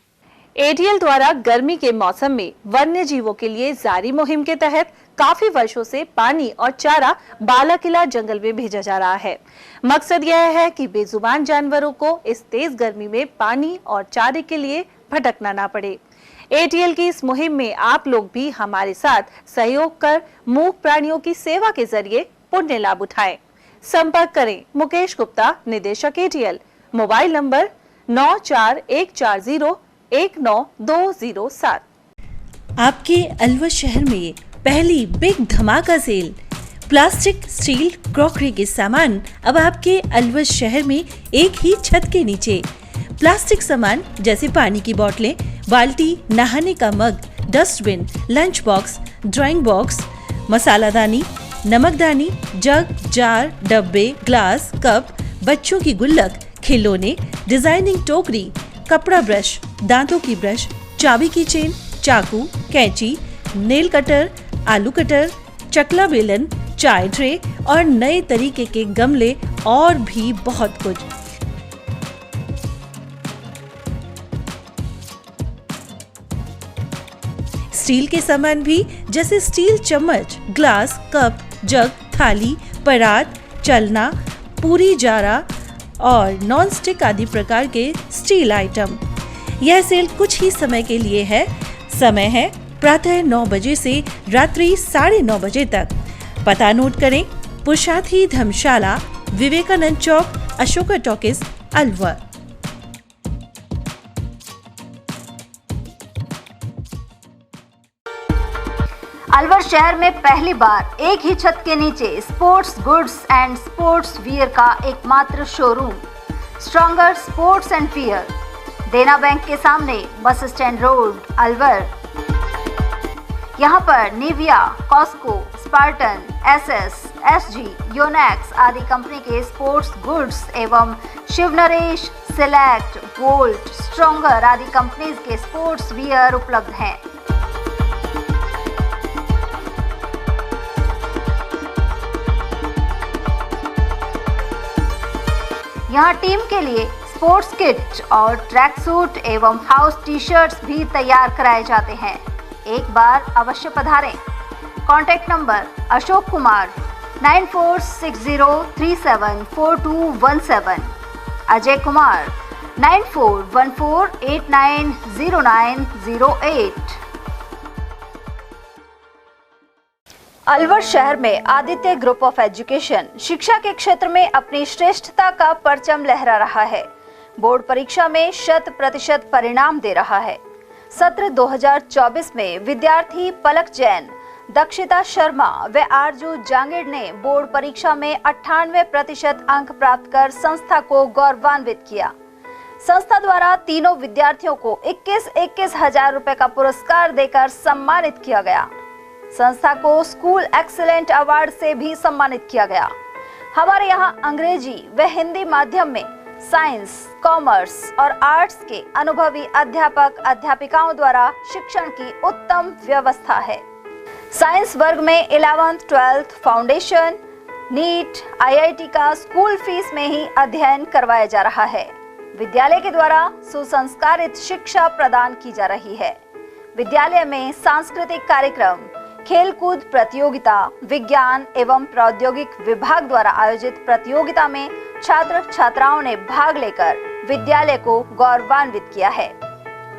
एटीएल द्वारा गर्मी के मौसम में वन्य जीवों के लिए जारी मुहिम के तहत काफी वर्षों से पानी और चारा बालाकिला जंगल में भेजा जा रहा है। मकसद यह है कि बेजुबान जानवरों को इस तेज गर्मी में पानी और चारे के लिए भटकना ना पड़े। एटीएल की इस मुहिम में आप लोग भी हमारे साथ सहयोग कर मूक प्राणियों की सेवा के जरिए पुण्य लाभ उठाएं। संपर्क करें मुकेश गुप्ता, निदेशक एटीएल, मोबाइल नंबर 9414019207। आपके अलवर शहर में पहली बिग धमाका सेल। प्लास्टिक, स्टील, क्रॉकरी के सामान अब आपके अलवर शहर में एक ही छत के नीचे। प्लास्टिक सामान जैसे पानी की बोतलें, बाल्टी, नहाने का mug, dustbin, lunch box, drawing box, मसालादानी, नमकदानी, जग, जार, डब्बे, ग्लास, कप, बच्चों की गुल्लक, खिलौने, डिजाइनिंग टोकरी, कपड़ा ब्रश, दांतों की ब्रश, चाबी की चेन, चाकू, कैंची, नेल कटर, आलू कटर, चकला बेलन, चाय ट्रे और नए तरीके के गमले और भी बहुत कुछ। स्टील के सामान भी जैसे स्टील चम्मच, ग्लास, कप, जग, थाली, परात, चलना, पूरी जारा और नॉन स्टिक आदि प्रकार के स्टील आइटम। यह सेल कुछ ही समय के लिए है। समय है प्रातः 9 बजे से रात्रि 9:30 बजे तक। पता नोट करें, पुरुषार्थी धर्मशाला, विवेकानंद चौक, अशोका टॉकीज, अलवर। अलवर शहर में पहली बार एक ही छत के नीचे sports goods and sports wear का एकमात्र showroom Stronger sports and wear, Dena bank के सामने, बस स्टैंड रोड, अलवर। यहाँ पर Nivia, Cosco, Spartan, SS, SG, Yonex आदि कंपनी के स्पोर्ट्स गुड्स एवं Shiv Naresh, Select, Volt, Stronger आदि कंपनीज के स्पोर्ट्स वियर उपलब्ध हैं। यहाँ टीम के लिए स्पोर्ट्स किट और ट्रैक सूट एवं हाउस टी शर्ट्स भी तैयार कराए जाते हैं। एक बार अवश्य पधारें। Contact number Ashok Kumar 9460374217, Ajay Kumar 9414890908। अलवर शहर में आदित्य ग्रुप ऑफ एजुकेशन शिक्षा के क्षेत्र में अपनी श्रेष्ठता का परचम लहरा रहा है। बोर्ड परीक्षा में 100% परिणाम दे रहा है। सत्र 2024 में विद्यार्थी पलक जैन, दक्षिता शर्मा व आरजू जांगिड़ ने बोर्ड परीक्षा में 98% अंक प्राप्त कर संस्था को गौरवान्वित किया। संस्था द्वारा तीनों विद्यार्थियों को 21-21 हजार रुपए का पुरस्कार देकर सम्मानित किया गया। संस्था को स्कूल एक्सीलेंट अवार्ड से भी सम्मानित किया गया। हमारे यहाँ अंग्रेजी व हिंदी माध्यम में साइंस, कॉमर्स और आर्ट्स के अनुभवी अध्यापक अध्यापिकाओं द्वारा शिक्षण की उत्तम व्यवस्था है। साइंस वर्ग में 11th, 12th foundation, NEET, IIT का स्कूल फीस में ही अध्ययन करवाया जा रहा है। विद्यालय के द्वारा सुसंस्कारित शिक्षा प्रदान की जा रही है। विद्यालय में सांस्कृतिक कार्यक्रम, खेलकूद प्रतियोगिता, विज्ञान एवं प्रौद्योगिक विभाग द्वारा आयोजित प्रतियोगिता में छात्र छात्राओं ने भाग लेकर विद्यालय को गौरवान्वित किया है।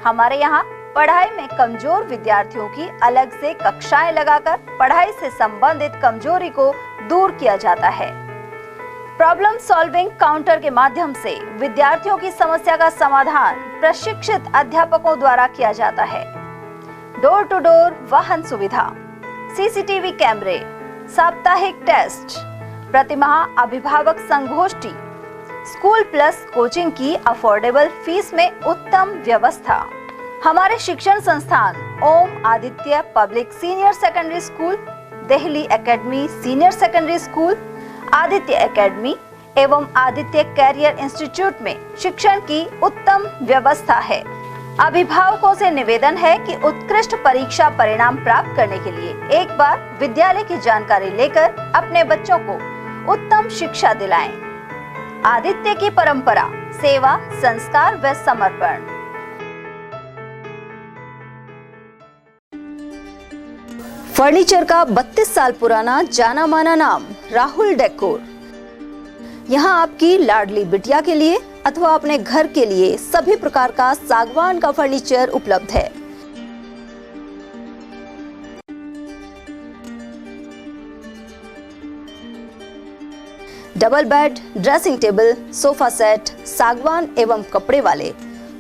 हमारे यहाँ पढ़ाई में कमजोर विद्यार्थियों की अलग से कक्षाएं लगाकर पढ़ाई से संबंधित कमजोरी को दूर किया जाता है। प्रॉब्लम सॉल्विंग काउंटर के माध्यम से विद्यार्थियों की समस्या का समाधान प्रशिक्षित अध्यापकों द्वारा किया जाता है। डोर टू डोर वाहन सुविधा, CCTV कैमरे, साप्ताहिक टेस्ट, प्रतिमाह अभिभावक संगोष्ठी, स्कूल प्लस कोचिंग की अफोर्डेबल फीस में उत्तम व्यवस्था। हमारे शिक्षण संस्थान Om Aditya public senior secondary school, Delhi academy senior secondary school, Aditya academy एवं आदित्य कैरियर इंस्टीट्यूट में शिक्षण की उत्तम व्यवस्था है। अभिभावकों से निवेदन है कि उत्कृष्ट परीक्षा परिणाम प्राप्त करने के लिए एक बार विद्यालय की जानकारी लेकर अपने बच्चों को उत्तम शिक्षा दिलाएं। आदित्य की परंपरा, सेवा, संस्कार व समर्पण। फर्नीचर का 32 साल पुराना जाना माना नाम राहुल डेकोर। यहाँ आपकी लाडली बिटिया के लिए अथवा अपने घर के लिए सभी प्रकार का सागवान का फर्नीचर उपलब्ध है। Double bed, dressing table, sofa set सागवान एवं कपड़े वाले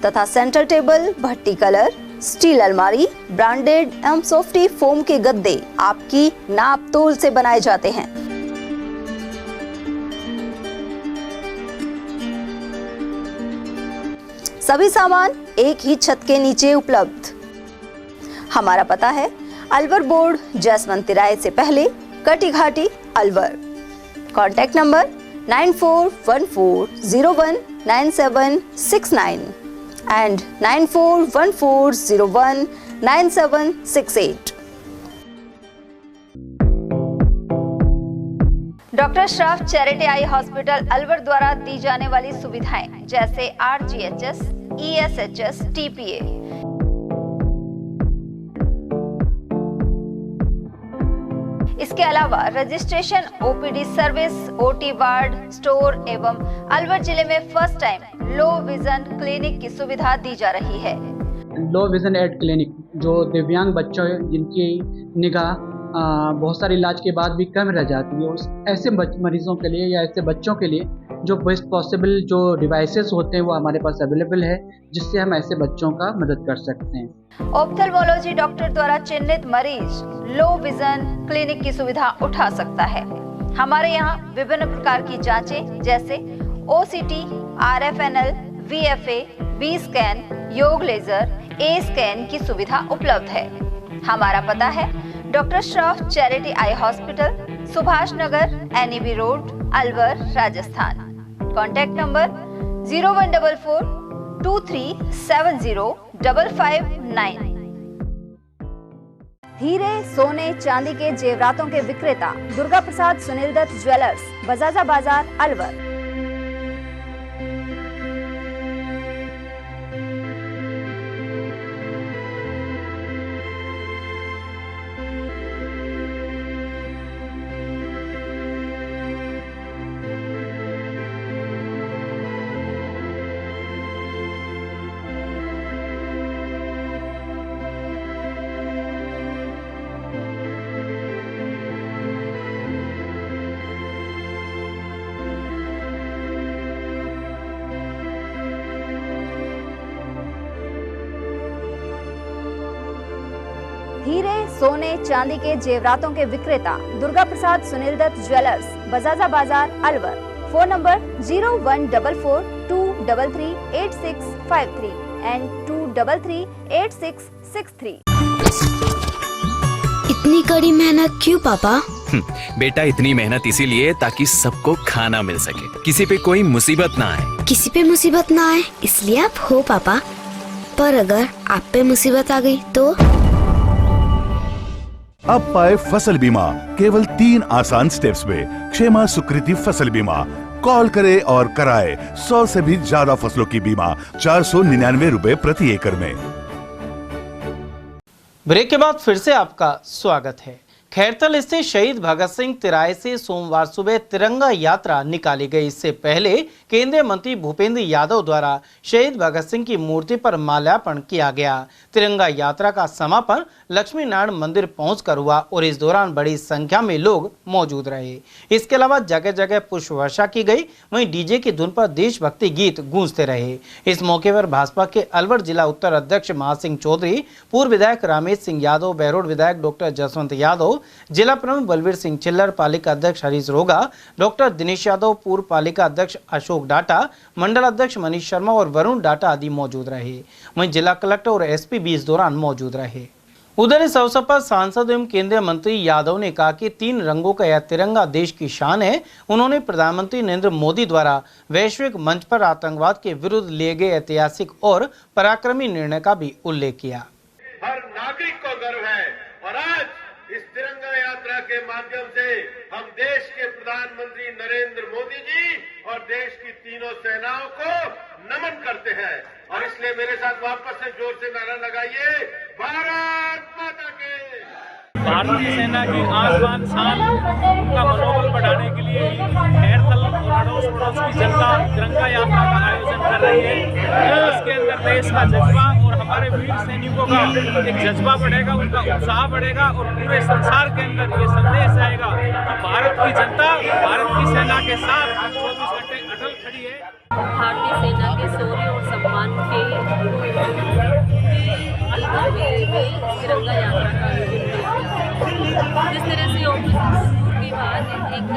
तथा सेंटर टेबल, भट्टी कलर, स्टील अलमारी, ब्रांडेड एवं सॉफ्टी फोम के गद्दे आपकी नाप तोल से बनाए जाते हैं। सभी सामान एक ही छत के नीचे उपलब्ध। हमारा पता है अलवर बोर्ड, जसवंत तिराहे से पहले, Kati Ghati, Alwar. Contact number 9414019769 and 9414019768। Doctor Shroff charity eye hospital Alwar द्वारा दी जाने वाली सुविधाएं जैसे RGHS, ESHS, TPA। इसके अलावा registration, OPD service, OT ward, store एवं अलवर जिले में first time low vision clinic की सुविधा दी जा रही है। लो विजन एड क्लिनिक जो दिव्यांग बच्चों जिनकी निगाह बहुत सारे इलाज के बाद भी कम रह जाती है, उस ऐसे मरीजों के लिए या ऐसे बच्चों के लिए जो बेस्ट पॉसिबल जो डिवाइसेस होते हैं वो हमारे पास अवेलेबल है, जिससे हम ऐसे बच्चों का मदद कर सकते हैं। ऑप्थेल्मोलॉजी डॉक्टर द्वारा चिन्हित मरीज लो विजन क्लिनिक की सुविधा उठा सकता है। हमारे यहाँ विभिन्न प्रकार की जांचें जैसे OCT, RFNL, VFA, B scan, YAG laser, A scan की सुविधा उपलब्ध है। हमारा पता है doctor Shroff charity eye hospital, Subhash Nagar, NEB road, Alwar, Rajasthan. Contact number 014423705559। हीरे, सोने, चांदी के जेवरातों के विक्रेता दुर्गा प्रसाद सुनील दत्त ज्वेलर्स, बजाजा बाजार, अलवर। हीरे, सोने, चांदी के जेवरातों के विक्रेता Durga Prasad Sunil Dutt jewellers, Bajaja Bazar, Alwar. Phone number 0144233863 and 2338663। इतनी कड़ी मेहनत क्यों पापा? बेटा इतनी मेहनत इसीलिए ताकि सबको खाना मिल सके, किसी पे कोई मुसीबत ना आए। किसी पे मुसीबत ना आए इसलिए आप हो पापा, पर अगर आप पे मुसीबत आ गई तो? अब पाए फसल बीमा केवल 3 आसान स्टेप्स में। क्षेमा सुकृति फसल बीमा। कॉल करे और कराए 100 से भी ज्यादा फसलों की बीमा 499 रुपए प्रति एकड़ में। ब्रेक के बाद फिर से आपका स्वागत है। खैरतल स्थित शहीद भगत सिंह तिराहे से सोमवार सुबह तिरंगा यात्रा निकाली गई। इससे पहले केंद्रीय मंत्री भूपेंद्र यादव द्वारा शहीद भगत सिंह की मूर्ति पर माल्यार्पण किया गया। तिरंगा यात्रा का समापन लक्ष्मी नारायण मंदिर पहुंचकर हुआ और इस दौरान बड़ी संख्या में लोग मौजूद रहे। इसके अलावा जगह जगह पुष्प वर्षा की गई, वहीं डीजे की धुन पर देशभक्ति गीत गूंजते रहे। इस मौके पर भाजपा के अलवर जिला उत्तर अध्यक्ष महासिंह चौधरी, पूर्व विधायक रामेश सिंह यादव, बहरोड विधायक डॉक्टर जसवंत यादव, जिला प्रमुख बलवीर सिंह चिल्लर, पालिका अध्यक्ष हरीश रोगा, डॉक्टर दिनेश यादव, पूर्व पालिका अध्यक्ष अशोक डाटा, मंडल अध्यक्ष मनीष शर्मा और वरुण डाटा आदि मौजूद रहे। वहीं जिला कलेक्टर और एसपी भी इस दौरान मौजूद रहे। उधर इस अवसर पर सांसद एवं केंद्रीय मंत्री यादव ने कहा कि 3 रंगों का यह तिरंगा देश की शान है। उन्होंने प्रधानमंत्री नरेंद्र मोदी द्वारा वैश्विक मंच पर आतंकवाद के विरुद्ध लिए गए ऐतिहासिक और पराक्रमी निर्णय का भी उल्लेख किया। हर नागरिक को गर्व है और आज इस तिरंगा यात्रा के माध्यम से हम देश के प्रधानमंत्री नरेंद्र मोदी जी और देश की तीनों सेनाओं को नमन करते हैं। और इसलिए मेरे साथ वापस से जोर से नारा लगाइए, भारत माता के। भारतीय सेना की आन बान शान का मनोबल बढ़ाने के लिए खैरतल और अड़ोस पड़ोस की जनता तिरंगा यात्रा का आयोजन कर रही है। इसके अंदर देश का जज्बा और हमारे वीर सैनिकों का एक जज्बा बढ़ेगा, उनका उत्साह बढ़ेगा और पूरे संसार के अंदर ये संदेश आएगा कि भारत की जनता भारत की सेना के साथ 24 घंटे अटल खड़ी है। भारतीय सेना के शौर्य और सम्मान के अलवर में तिरंगा यात्रा का आयोजन किया। जिस तरह से के बाद एक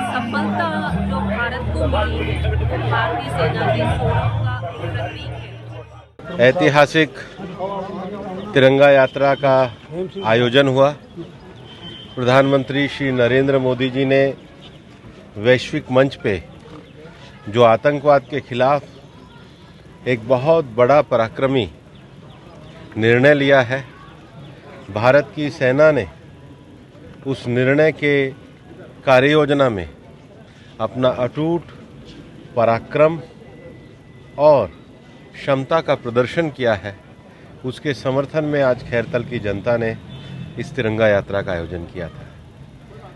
सफलता जो भारत को मिली है, भारतीय सेना के शौर्य का एक प्रतीक है। ऐतिहासिक तिरंगा यात्रा का आयोजन हुआ। प्रधानमंत्री श्री नरेंद्र मोदी जी ने वैश्विक मंच पे जो आतंकवाद के खिलाफ एक बहुत बड़ा पराक्रमी निर्णय लिया है, भारत की सेना ने उस निर्णय के कार्य योजना में अपना अटूट पराक्रम और क्षमता का प्रदर्शन किया है। उसके समर्थन में आज खैरतल की जनता ने इस तिरंगा यात्रा का आयोजन किया था।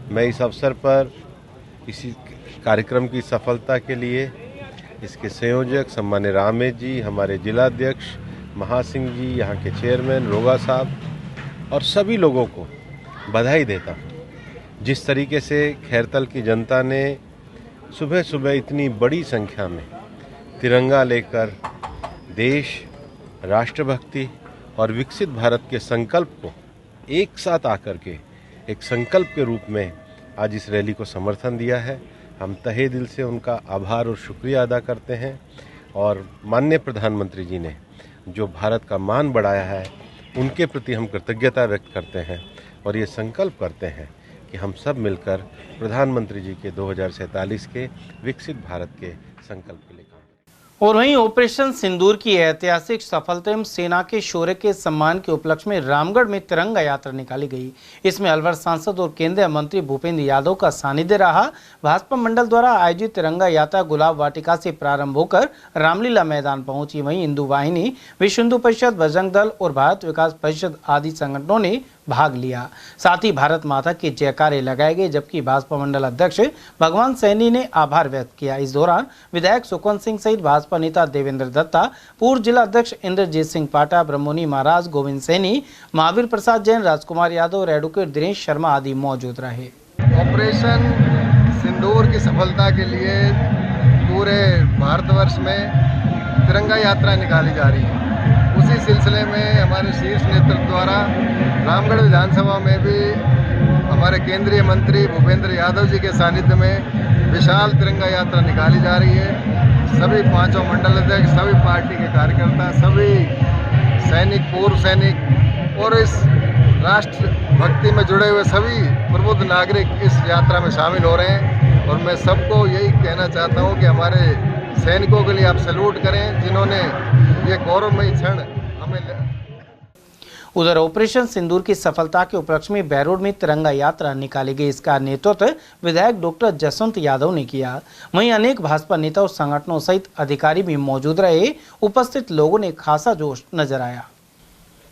मैं इस अवसर पर इसी कार्यक्रम की सफलता के लिए इसके संयोजक सम्मान्य रामेश जी, हमारे जिलाध्यक्ष महासिंह जी, यहाँ के चेयरमैन रोगा साहब और सभी लोगों को बधाई देता हूँ। जिस तरीके से खैरतल की जनता ने सुबह सुबह इतनी बड़ी संख्या में तिरंगा लेकर देश, राष्ट्रभक्ति और विकसित भारत के संकल्प को एक साथ आकर के एक संकल्प के रूप में आज इस रैली को समर्थन दिया है, हम तहे दिल से उनका आभार और शुक्रिया अदा करते हैं। और माननीय प्रधानमंत्री जी ने जो भारत का मान बढ़ाया है, उनके प्रति हम कृतज्ञता व्यक्त करते हैं और ये संकल्प करते हैं कि हम सब मिलकर प्रधानमंत्री जी के 2047 के विकसित भारत के संकल्प के लिए। और वहीं ऑपरेशन सिंदूर की ऐतिहासिक सफलता एवं सेना के शौर्य के सम्मान के उपलक्ष्य में रामगढ़ में तिरंगा यात्रा निकाली गई। इसमें अलवर सांसद और केंद्रीय मंत्री भूपेंद्र यादव का सानिध्य रहा। भाजपा मंडल द्वारा आयोजित तिरंगा यात्रा गुलाब वाटिका से प्रारंभ होकर रामलीला मैदान पहुंची। वहीं हिंदू वाहिनी, विश्व हिंदू परिषद, बजरंग दल और भारत विकास परिषद आदि संगठनों ने भाग लिया। साथ ही भारत माता के जयकारे लगाए गए, जबकि भाजपा मंडल अध्यक्ष भगवान सैनी ने आभार व्यक्त किया। इस दौरान विधायक सुखवंत सिंह सहित भाजपा नेता देवेंद्र दत्ता, पूर्व जिला अध्यक्ष इंद्रजीत सिंह पाटा, ब्रह्मोनी महाराज, गोविंद सैनी, महावीर प्रसाद जैन, राजकुमार यादव और एडवोकेट दिनेश शर्मा आदि मौजूद रहे। ऑपरेशन सिंदूर की सफलता के लिए पूरे भारतवर्ष में तिरंगा यात्रा निकाली जा रही है। उसी सिलसिले में हमारे शीर्ष नेतृत्व द्वारा रामगढ़ विधानसभा में भी हमारे केंद्रीय मंत्री भूपेंद्र यादव जी के सानिध्य में विशाल तिरंगा यात्रा निकाली जा रही है। सभी पांचों मंडल अध्यक्ष, सभी पार्टी के कार्यकर्ता, सभी सैनिक, पूर्व सैनिक और इस राष्ट्र भक्ति में जुड़े हुए सभी प्रबुद्ध नागरिक इस यात्रा में शामिल हो रहे हैं। और मैं सबको यही कहना चाहता हूं कि हमारे सैनिकों के लिए आप सैल्यूट करें, जिन्होंने ये गौरवमयी क्षण हमें। उधर ऑपरेशन सिंदूर की सफलता के उपलक्ष्य में बैरोड में तिरंगा यात्रा निकाली गई। इसका नेतृत्व विधायक डॉक्टर जसवंत यादव ने किया। वहीं अनेक भाजपा नेता और संगठनों सहित अधिकारी भी मौजूद रहे। उपस्थित लोगों ने खासा जोश नजर आया।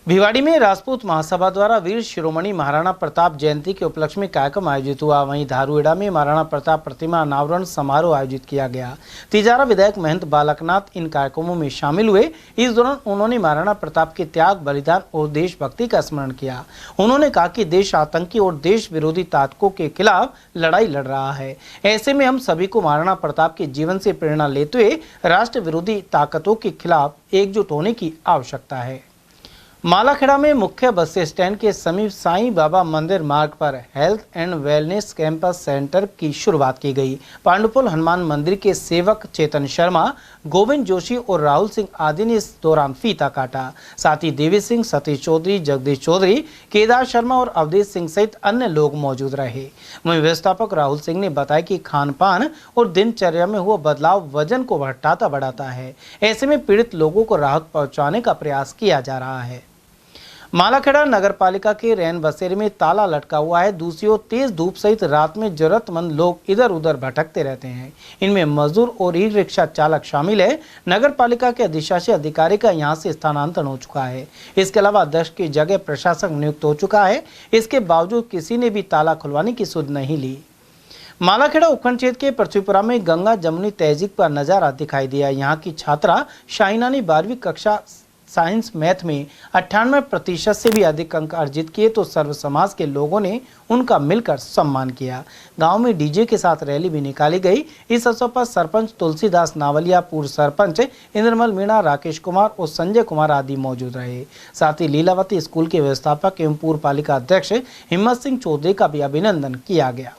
भिवाड़ी में राजपूत महासभा द्वारा वीर शिरोमणि महाराणा प्रताप जयंती के उपलक्ष्य में कार्यक्रम आयोजित हुआ। वहीं धारूहेड़ा में महाराणा प्रताप प्रतिमा अनावरण समारोह आयोजित किया गया। तिजारा विधायक महंत बालकनाथ इन कार्यक्रमों में शामिल हुए। इस दौरान उन्होंने महाराणा प्रताप के त्याग, बलिदान और देशभक्ति का स्मरण किया। उन्होंने कहा कि देश आतंकी और देश विरोधी ताकतों के खिलाफ लड़ाई लड़ रहा है। ऐसे में हम सभी को महाराणा प्रताप के जीवन से प्रेरणा लेते हुए राष्ट्र विरोधी ताकतों के खिलाफ एकजुट होने की आवश्यकता है। मालाखेड़ा में मुख्य बस स्टैंड के समीप साईं बाबा मंदिर मार्ग पर health and wellness campus centre की शुरुआत की गई। पांडुपुल हनुमान मंदिर के सेवक चेतन शर्मा, गोविंद जोशी और राहुल सिंह आदि ने इस दौरान फीता काटा। साथ ही देवी सिंह, सतीश चौधरी, जगदीश चौधरी, केदार शर्मा और अवधेश सिंह सहित अन्य लोग मौजूद रहे। वहीं व्यवस्थापक राहुल सिंह ने बताया कि खान पान और दिनचर्या में हुआ बदलाव वजन को घटाता बढ़ाता है। ऐसे में पीड़ित लोगों को राहत पहुंचाने का प्रयास किया जा रहा है। मालाखेड़ा नगर पालिका के रैन बसेरे में ताला लटका हुआ है। दूसरी ओर तेज धूप सहित रात में जरूरतमंद लोग इधर उधर भटकते रहते हैं। इनमें मजदूर और ई रिक्शा चालक शामिल है। नगर पालिका के अधिशासी अधिकारी का यहां से स्थानांतरण हो चुका है। इसके अलावा अध्यक्ष की जगह प्रशासक नियुक्त हो चुका है। इसके बावजूद किसी ने भी ताला खुलवाने की सुध नहीं ली। मालाखेड़ा उपखंड क्षेत्र के पृथ्वीपुरा में गंगा जमुनी तहजीब का नजारा दिखाई दिया। यहाँ की छात्रा शाइना ने 12वीं कक्षा साइंस मैथ में 98% से भी अधिक अंक अर्जित किए तो सर्व समाज के लोगों ने उनका मिलकर सम्मान किया। गांव में डीजे के साथ रैली भी निकाली गई। इस अवसर पर सरपंच तुलसीदास नावलिया, पूर्व सरपंच इंद्रमल मीणा, राकेश कुमार और संजय कुमार आदि मौजूद रहे। साथ ही लीलावती स्कूल के व्यवस्थापक एवं पूर्व पालिका अध्यक्ष हिम्मत सिंह चौधरी का भी अभिनंदन किया गया।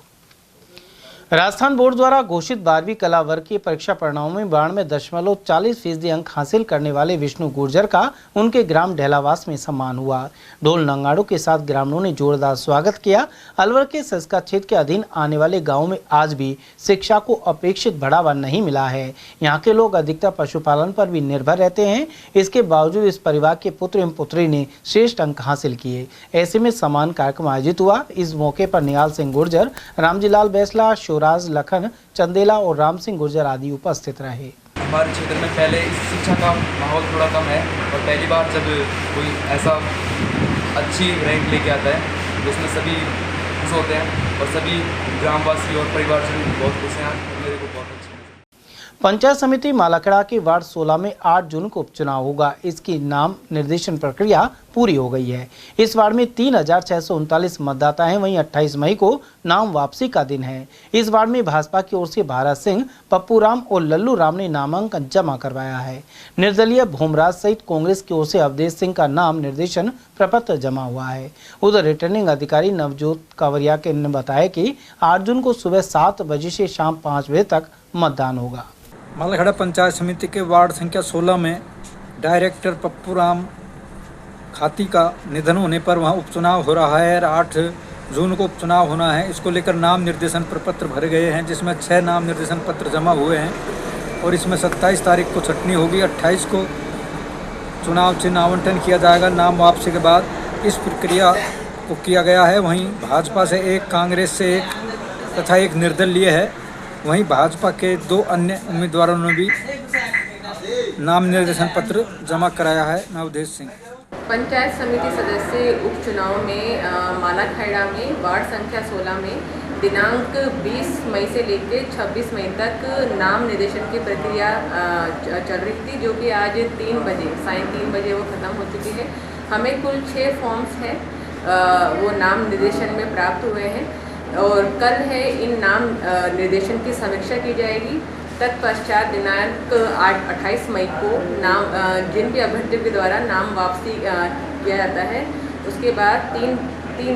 राजस्थान बोर्ड द्वारा घोषित 12वीं कला वर्ग की परीक्षा परिणामों में 92.40% अंक हासिल करने वाले विष्णु गुर्जर का उनके ग्राम ढेलावास में सम्मान हुआ। ढोल नगाड़ों के साथ ग्रामीणों ने जोरदार स्वागत किया। अलवर के संस्कार क्षेत्र के अधीन आने वाले गांवों में आज भी शिक्षा को अपेक्षित बढ़ावा नहीं मिला है। यहाँ के लोग अधिकतर पशुपालन पर भी निर्भर रहते हैं। इसके बावजूद इस परिवार के पुत्र एवं पुत्री ने श्रेष्ठ अंक हासिल किए। ऐसे में सम्मान कार्यक्रम आयोजित हुआ। इस मौके पर निहाल सिंह गुर्जर, रामजीलाल बैसला, राज लखन चंदेला और राम सिंह गुर्जर आदि उपस्थित रहे। हमारे क्षेत्र में पहले शिक्षा का माहौल थोड़ा कम है और पहली बार जब कोई ऐसा अच्छी रैंक लेके आता है जिसमें सभी खुश होते हैं और सभी ग्रामवासी और परिवारजन बहुत खुश हैं। मेरे को बहुत अच्छा। पंचायत समिति मालाखेड़ा के वार्ड 16 में 8 जून को उपचुनाव होगा। इसकी नाम निर्देशन प्रक्रिया पूरी हो गई है। इस वार्ड में 3639 मतदाता हैं। वहीं 28 मई को नाम वापसी का दिन है। इस वार्ड में भाजपा की ओर से भारत सिंह, पप्पू राम और लल्लू राम ने नामांकन जमा करवाया है। निर्दलीय भूमराज सहित कांग्रेस की ओर से अवधेश सिंह का नाम निर्देशन प्रपत्र जमा हुआ है। उधर रिटर्निंग अधिकारी नवजोत कावरिया ने बताया कि 8 जून को सुबह 7 बजे से शाम 5 बजे तक मतदान होगा। मालाखेड़ा पंचायत समिति के वार्ड संख्या 16 में डायरेक्टर पप्पू राम खाती का निधन होने पर वहां उपचुनाव हो रहा है और 8 जून को उपचुनाव होना है। इसको लेकर नाम निर्देशन प्रपत्र भरे गए हैं, जिसमें 6 नाम निर्देशन पत्र जमा हुए हैं और इसमें 27 तारीख को छंटनी होगी। 28 को चुनाव चिन्ह आवंटन किया जाएगा। नाम वापसी के बाद इस प्रक्रिया को किया गया है। वहीं भाजपा से 1, कांग्रेस से 1 तथा 1 निर्दलीय है। वहीं भाजपा के 2 अन्य उम्मीदवारों ने भी नाम निर्देशन पत्र जमा कराया है। नवदेश सिंह। पंचायत समिति सदस्य उपचुनाव में मालाखेड़ा में वार्ड संख्या 16 में दिनांक 20 मई से लेकर 26 मई तक नाम निर्देशन की प्रक्रिया चल रही थी, जो कि आज 3 बजे सायं 3 बजे वो ख़त्म हो चुकी है। हमें कुल 6 फॉर्म्स हैं वो नाम निर्देशन में प्राप्त हुए हैं और कल है इन नाम निर्देशन की समीक्षा की जाएगी तत्पश्चात दिनांक 28 मई को नाम जिन भी अभ्यर्थियों के द्वारा नाम वापसी किया जाता है, उसके बाद 3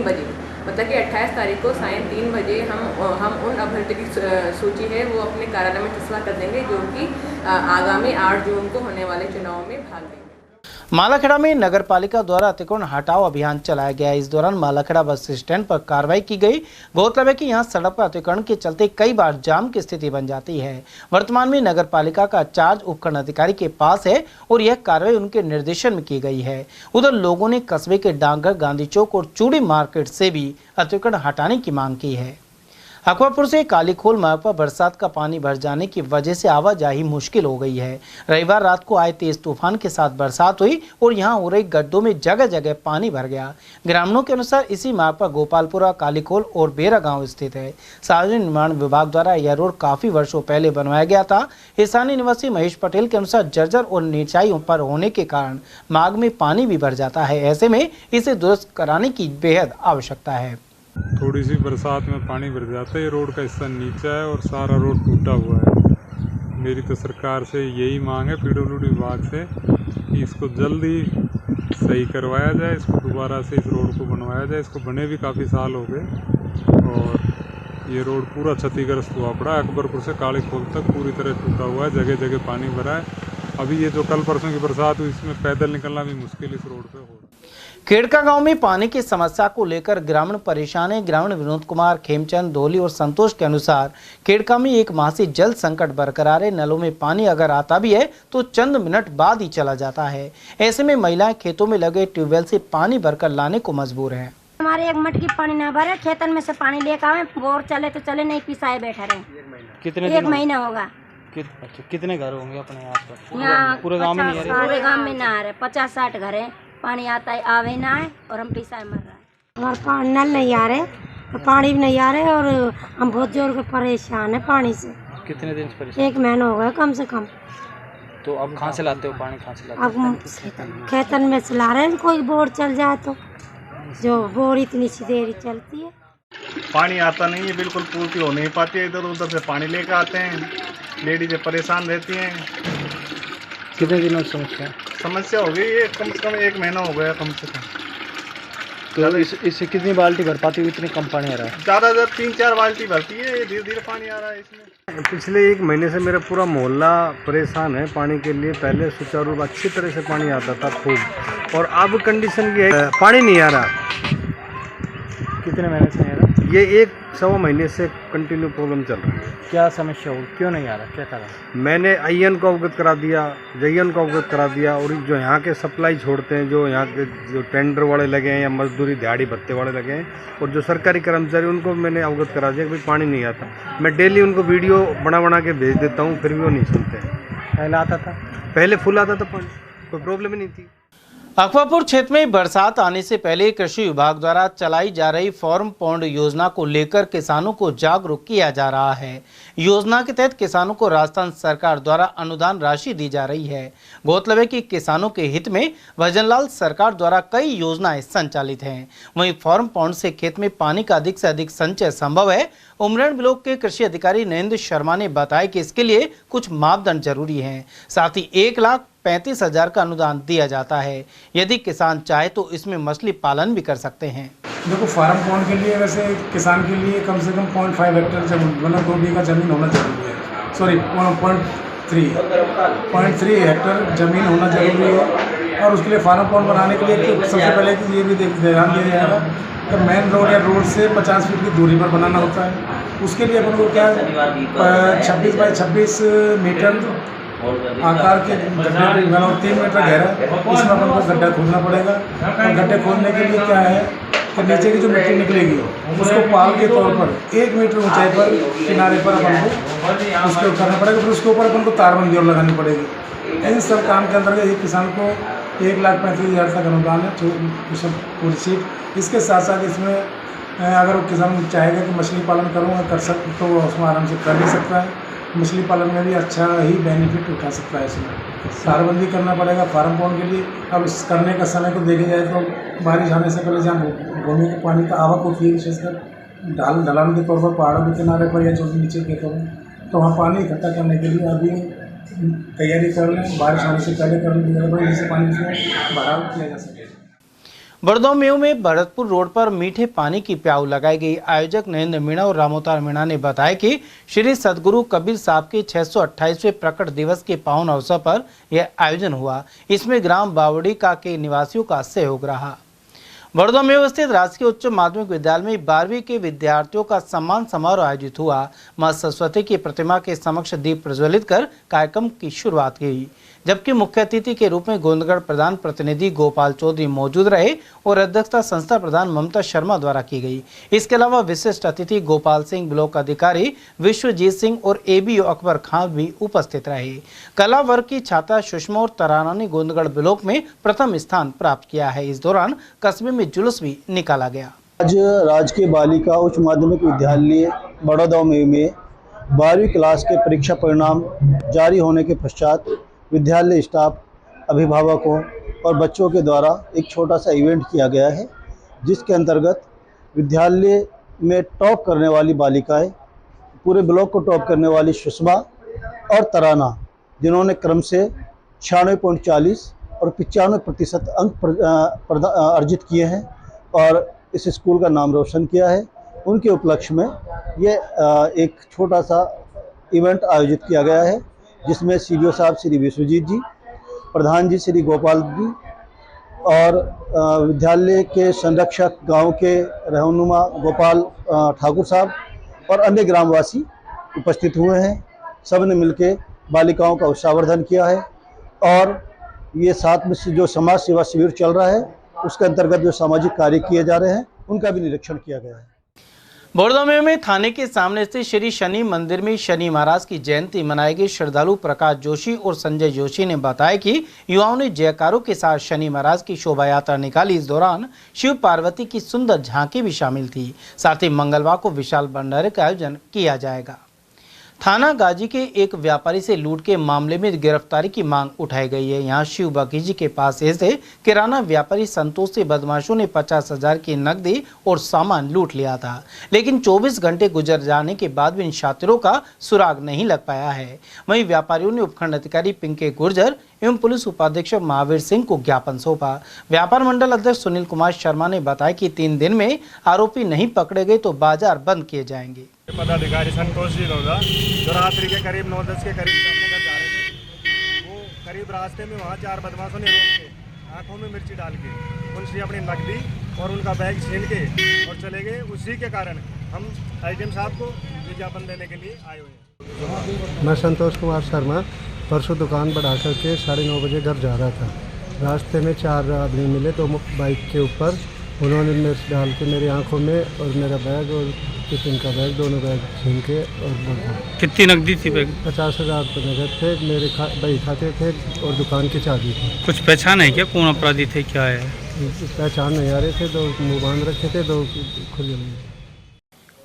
बजे मतलब कि 28 तारीख को सायं 3 बजे हम उन अभ्यर्थियों की सूची है वो अपने कार्यालय में चस्पा कर देंगे, जो कि आगामी 8 जून को होने वाले चुनाव में भाग लेंगे। मालाखेड़ा में नगर पालिका द्वारा अतिक्रमण हटाओ अभियान चलाया गया। इस दौरान मालाखेड़ा बस स्टैंड पर कार्रवाई की गई। गौरतलब है कि यहां सड़क पर अतिक्रमण के चलते कई बार जाम की स्थिति बन जाती है। वर्तमान में नगर पालिका का चार्ज उपखंड अधिकारी के पास है और यह कार्रवाई उनके निर्देशन में की गई है। उधर लोगों ने कस्बे के डाकघर, गांधी चौक और चूड़ी मार्केट से भी अतिक्रमण हटाने की मांग की है। अकबरपुर से कालीखोल मार्ग पर बरसात का पानी भर जाने की वजह से आवाजाही मुश्किल हो गई है। रविवार रात को आए तेज तूफान के साथ बरसात हुई और यहां हो रही गड्ढों में जगह जगह पानी भर गया। ग्रामीणों के अनुसार इसी मार्ग पर गोपालपुरा, कालीखोल और बेरा गांव स्थित है। सार्वजनिक निर्माण विभाग द्वारा यह रोड काफी वर्षों पहले बनवाया गया था। स्थानीय निवासी महेश पटेल के अनुसार जर्जर और नीचाइयों पर होने के कारण मार्ग में पानी भी भर जाता है। ऐसे में इसे दुरुस्त कराने की बेहद आवश्यकता है। थोड़ी सी बरसात में पानी भर जाता है। ये रोड का हिस्सा नीचा है और सारा रोड टूटा हुआ है। मेरी तो सरकार से यही मांग है, पीडब्ल्यूडी विभाग से, कि इसको जल्दी सही करवाया जाए, इसको दोबारा से इस रोड को बनवाया जाए। इसको बने भी काफ़ी साल हो गए और ये रोड पूरा क्षतिग्रस्त हुआ पड़ा है। अकबरपुर से कालीखोल तक पूरी तरह टूटा हुआ है, जगह जगह पानी भरा है। अभी ये जो कल परसों की बरसात हुई, इसमें पैदल निकलना भी मुश्किल इस रोड पे हो। खेड़का गांव में पानी की समस्या को लेकर ग्रामीण परेशान है। ग्रामीण विनोद कुमार, खेमचंद, धोली और संतोष के अनुसार खेड़का में 1 माह से जल संकट बरकरार है। नलों में पानी अगर आता भी है तो चंद मिनट बाद ही चला जाता है। ऐसे में महिलाएं खेतों में लगे ट्यूबवेल से पानी भरकर लाने को मजबूर हैं। हमारे 1 मटकी पानी ना भरे, खेतन में से पानी लेकर आवे, बोर चले तो चले, नहीं पिसाए बैठे रहे। कितने 1 महीना होगा। कितने घर होंगे अपने आसपास? यहाँ पूरे गांव में नहीं आ रहे? सारे गांव में ना आ रहे, 50-60 घर है। पानी आता है, आवे ना है और हम पिसाए मर रहे हैं। हमारे पानी नल नहीं आ रहे, तो पानी भी नहीं आ रहे और हम बहुत जोर के परेशान है पानी से। कितने दिन से परेशान? 1 महीना हो गया कम से कम। तो अब कहाँ से लाते हो पानी? कहाँ से लाते हो? अब खेतन में से ला रहे हैं। कोई बोर चल जाए तो, जो बोर इतनी सी देरी चलती है। पानी आता नहीं है, बिल्कुल पूर्ति हो नहीं पाती है। इधर उधर से पानी लेकर आते हैं, लेडीजें परेशान रहती हैं। कितने दिनों से समस्या हो गई है? कम से कम 1 महीना हो गया कम से कम। तो इससे कितनी बाल्टी भर पाती है? इतनी कम पानी आ रहा है? ज़्यादा 3-4 बाल्टी भरती है, धीरे धीरे पानी आ रहा है इसमें। पिछले 1 महीने से मेरा पूरा मोहल्ला परेशान है पानी के लिए। पहले सुचारू रूप अच्छी तरह से पानी आता था खूब, और अब कंडीशन ये है पानी नहीं आ रहा। कितने महीने से नहीं आ रहा? ये 1-1.25 महीने से कंटिन्यू प्रॉब्लम चल रहा है। क्या समस्या हो, क्यों नहीं आ रहा, क्या कारण? मैंने आईएन को अवगत करा दिया, जयन को अवगत करा दिया, और जो यहाँ के सप्लाई छोड़ते हैं, जो यहाँ के जो टेंडर वाले लगे हैं या मजदूरी दिहाड़ी भत्ते वाले लगे हैं, और जो सरकारी कर्मचारी, उनको मैंने अवगत करा दिया कि भाई पानी नहीं आता। मैं डेली उनको वीडियो बना के भेज देता हूँ, फिर भी वो नहीं सुनते। पहले आता था? पहले फुल आता था पानी, कोई प्रॉब्लम ही नहीं थी। अकबरपुर क्षेत्र में बरसात आने से पहले कृषि विभाग द्वारा चलाई जा रही फार्म पॉन्ड योजना को लेकर किसानों को जागरूक किया जा रहा है। योजना के तहत किसानों को राजस्थान सरकार द्वारा अनुदान राशि दी जा रही है। गौरतलब है कि किसानों के हित में भजनलाल सरकार द्वारा कई योजनाएं संचालित हैं। वहीं फार्म पॉन्ड से खेत में पानी का अधिक से अधिक संचय संभव है। उमरेड ब्लॉक के कृषि अधिकारी नरेंद्र शर्मा ने बताया कि इसके लिए कुछ मापदंड जरूरी हैं। साथ ही 1,35,000 का अनुदान दिया जाता है। यदि किसान चाहे तो इसमें मछली पालन भी कर सकते हैं। देखो, फार्म पॉन्ड के लिए वैसे किसान के लिए कम से कम 0.5 हेक्टेयर जमीन, मतलब 2 बीघा जमीन होना जरूरी है। सॉरी, 0.3 हेक्टेयर जमीन होना जरूरी है। और उसके लिए फार्म पॉन्ड बनाने के लिए तो सबसे पहले ये भी ध्यान दिया जाएगा कि मेन रोड या रोड से 50 फीट की दूरी पर बनाना होता है। उसके लिए अपन को क्या 26 बाई 26 मीटर आकार के गड्ढे और 3 मीटर गहरा, इसमें अपन को गड्ढा खोदना पड़ेगा। और गड्ढे खोदने के लिए क्या है कि नीचे की जो मिट्टी निकलेगी उसको पाल के तौर पर 1 मीटर ऊंचाई पर किनारे पर अपन को उसको करना पड़ेगा। फिर उसके ऊपर अपन को तारबंदी और लगानी पड़ेगी। इन सब काम के अंतर्गत एक किसान को 1,35,000 तक अनुदान है पूरी सीट। इसके साथ साथ इसमें अगर वो किसान चाहेगा कि मछली पालन करूँगा कर सकते, तो वो उसमें आराम से कर भी सकता है। मछली पालन में भी अच्छा ही बेनिफिट उठा सकता है। इसमें तारबंदी करना पड़ेगा फार्म पॉन्ड के लिए। अब इस करने का समय को देखा जाए तो बारिश आने से पहले जहाँ भूमि के पानी का आवक होती है, विशेषकर ढलान के तौर पर पहाड़ों के किनारे पर या जो नीचे खेतों में, तो वहाँ पानी इकट्ठा करने के लिए अभी तैयारी कर लें, बारिश आने से पहले कर लें, जिससे पानी से भराव किया जा सके। बड़दौमेव में भरतपुर रोड पर मीठे पानी की प्याऊ लगाई गई। आयोजक नरेंद्र मीणा और रामोतार मीणा ने बताया कि श्री सदगुरु कबीर साहब के 628वें प्रकट दिवस के पावन अवसर पर यह आयोजन हुआ। इसमें ग्राम बावड़ीका के निवासियों का सहयोग रहा। बड़दौमेव स्थित राजकीय उच्च माध्यमिक विद्यालय में 12वीं के विद्यार्थियों का सम्मान समारोह आयोजित हुआ। मां सरस्वती की प्रतिमा के समक्ष दीप प्रज्वलित कर कार्यक्रम की शुरुआत की, जबकि मुख्य अतिथि के रूप में गोविंदगढ़ प्रधान प्रतिनिधि गोपाल चौधरी मौजूद रहे और अध्यक्षता संस्था प्रधान ममता शर्मा द्वारा की गई। इसके अलावा विशिष्ट अतिथि गोपाल सिंह, ब्लॉक अधिकारी विश्वजीत सिंह और एबीओ अकबर खान भी उपस्थित रहे। कला वर्ग की छात्रा सुषमा और तराना ने गोविंदगढ़ ब्लॉक में प्रथम स्थान प्राप्त किया है। इस दौरान कस्बे में जुलूस भी निकाला गया। आज राजकीय बालिका उच्च माध्यमिक विद्यालय बड़ौदौमेव में 12वीं क्लास के परीक्षा परिणाम जारी होने के पश्चात विद्यालय स्टाफ, अभिभावकों और बच्चों के द्वारा एक छोटा सा इवेंट किया गया है, जिसके अंतर्गत विद्यालय में टॉप करने वाली बालिकाएं, पूरे ब्लॉक को टॉप करने वाली सुषमा और तराना, जिन्होंने क्रम से 96.40 और 95% अंक अर्जित किए हैं और इस स्कूल का नाम रोशन किया है, उनके उपलक्ष्य में ये एक छोटा सा इवेंट आयोजित किया गया है, जिसमें सीडीओ साहब श्री विश्वजीत जी, प्रधान जी श्री गोपाल जी और विद्यालय के संरक्षक गांव के रहनुमा गोपाल ठाकुर साहब और अन्य ग्रामवासी उपस्थित हुए हैं। सब ने मिलकर बालिकाओं का उत्साहवर्धन किया है और ये साथ में जो समाज सेवा शिविर चल रहा है उसके अंतर्गत जो सामाजिक कार्य किए जा रहे हैं उनका भी निरीक्षण किया गया है। बड़दौमेव में थाने के सामने स्थित श्री शनि मंदिर में शनि महाराज की जयंती मनाई गई। श्रद्धालु प्रकाश जोशी और संजय जोशी ने बताया कि युवाओं ने जयकारों के साथ शनि महाराज की शोभा यात्रा निकाली। इस दौरान शिव पार्वती की सुंदर झांकी भी शामिल थी। साथ ही मंगलवार को विशाल भंडारे का आयोजन किया जाएगा। थाना गाजी के एक व्यापारी से लूट के मामले में गिरफ्तारी की मांग उठाई गई है। यहां शिव बगीची के पास से किराना व्यापारी संतोष से बदमाशों ने 50,000 की नकदी और सामान लूट लिया था, लेकिन 24 घंटे गुजर जाने के बाद भी इन शातिरों का सुराग नहीं लग पाया है। वहीं व्यापारियों ने उपखंड अधिकारी पिंके गुर्जर एवं पुलिस उपाधीक्षक महावीर सिंह को ज्ञापन सौंपा। व्यापार मंडल अध्यक्ष सुनील कुमार शर्मा ने बताया कि 3 दिन में आरोपी नहीं पकड़े गए तो बाजार बंद किए जाएंगे। पदाधिकारी संतोष जी लोधा जो रात्रि के करीब 9-10 के करीब अपने घर जा रहे थे, वो करीब रास्ते में वहाँ 4 बदमाशों ने रोक के आंखों में मिर्ची डाल के उनसे अपनी नकदी और उनका बैग छीन के और चले गए। उसी के कारण हम आईजीएम साहब को विज्ञापन देने के लिए आए हुए हैं। मैं संतोष कुमार शर्मा परसों दुकान बढ़ा करके 9:30 बजे घर जा रहा था। रास्ते में 4 आदमी मिले, 2 बाइक के ऊपर। उन्होंने मिर्च डाल के मेरी आंखों में और मेरा बैग और टिफिन का बैग, दोनों बैग छीन के और कितनी नकदी थी बैग? 50,000 रुपये नकद थे, मेरे बही खाते थे और दुकान की चाबी थी। कुछ पहचान है क्या कौन अपराधी थे, क्या है? पहचान नहीं आ रहे थे, 2 मुँह बांध रखे थे, 2 खुले।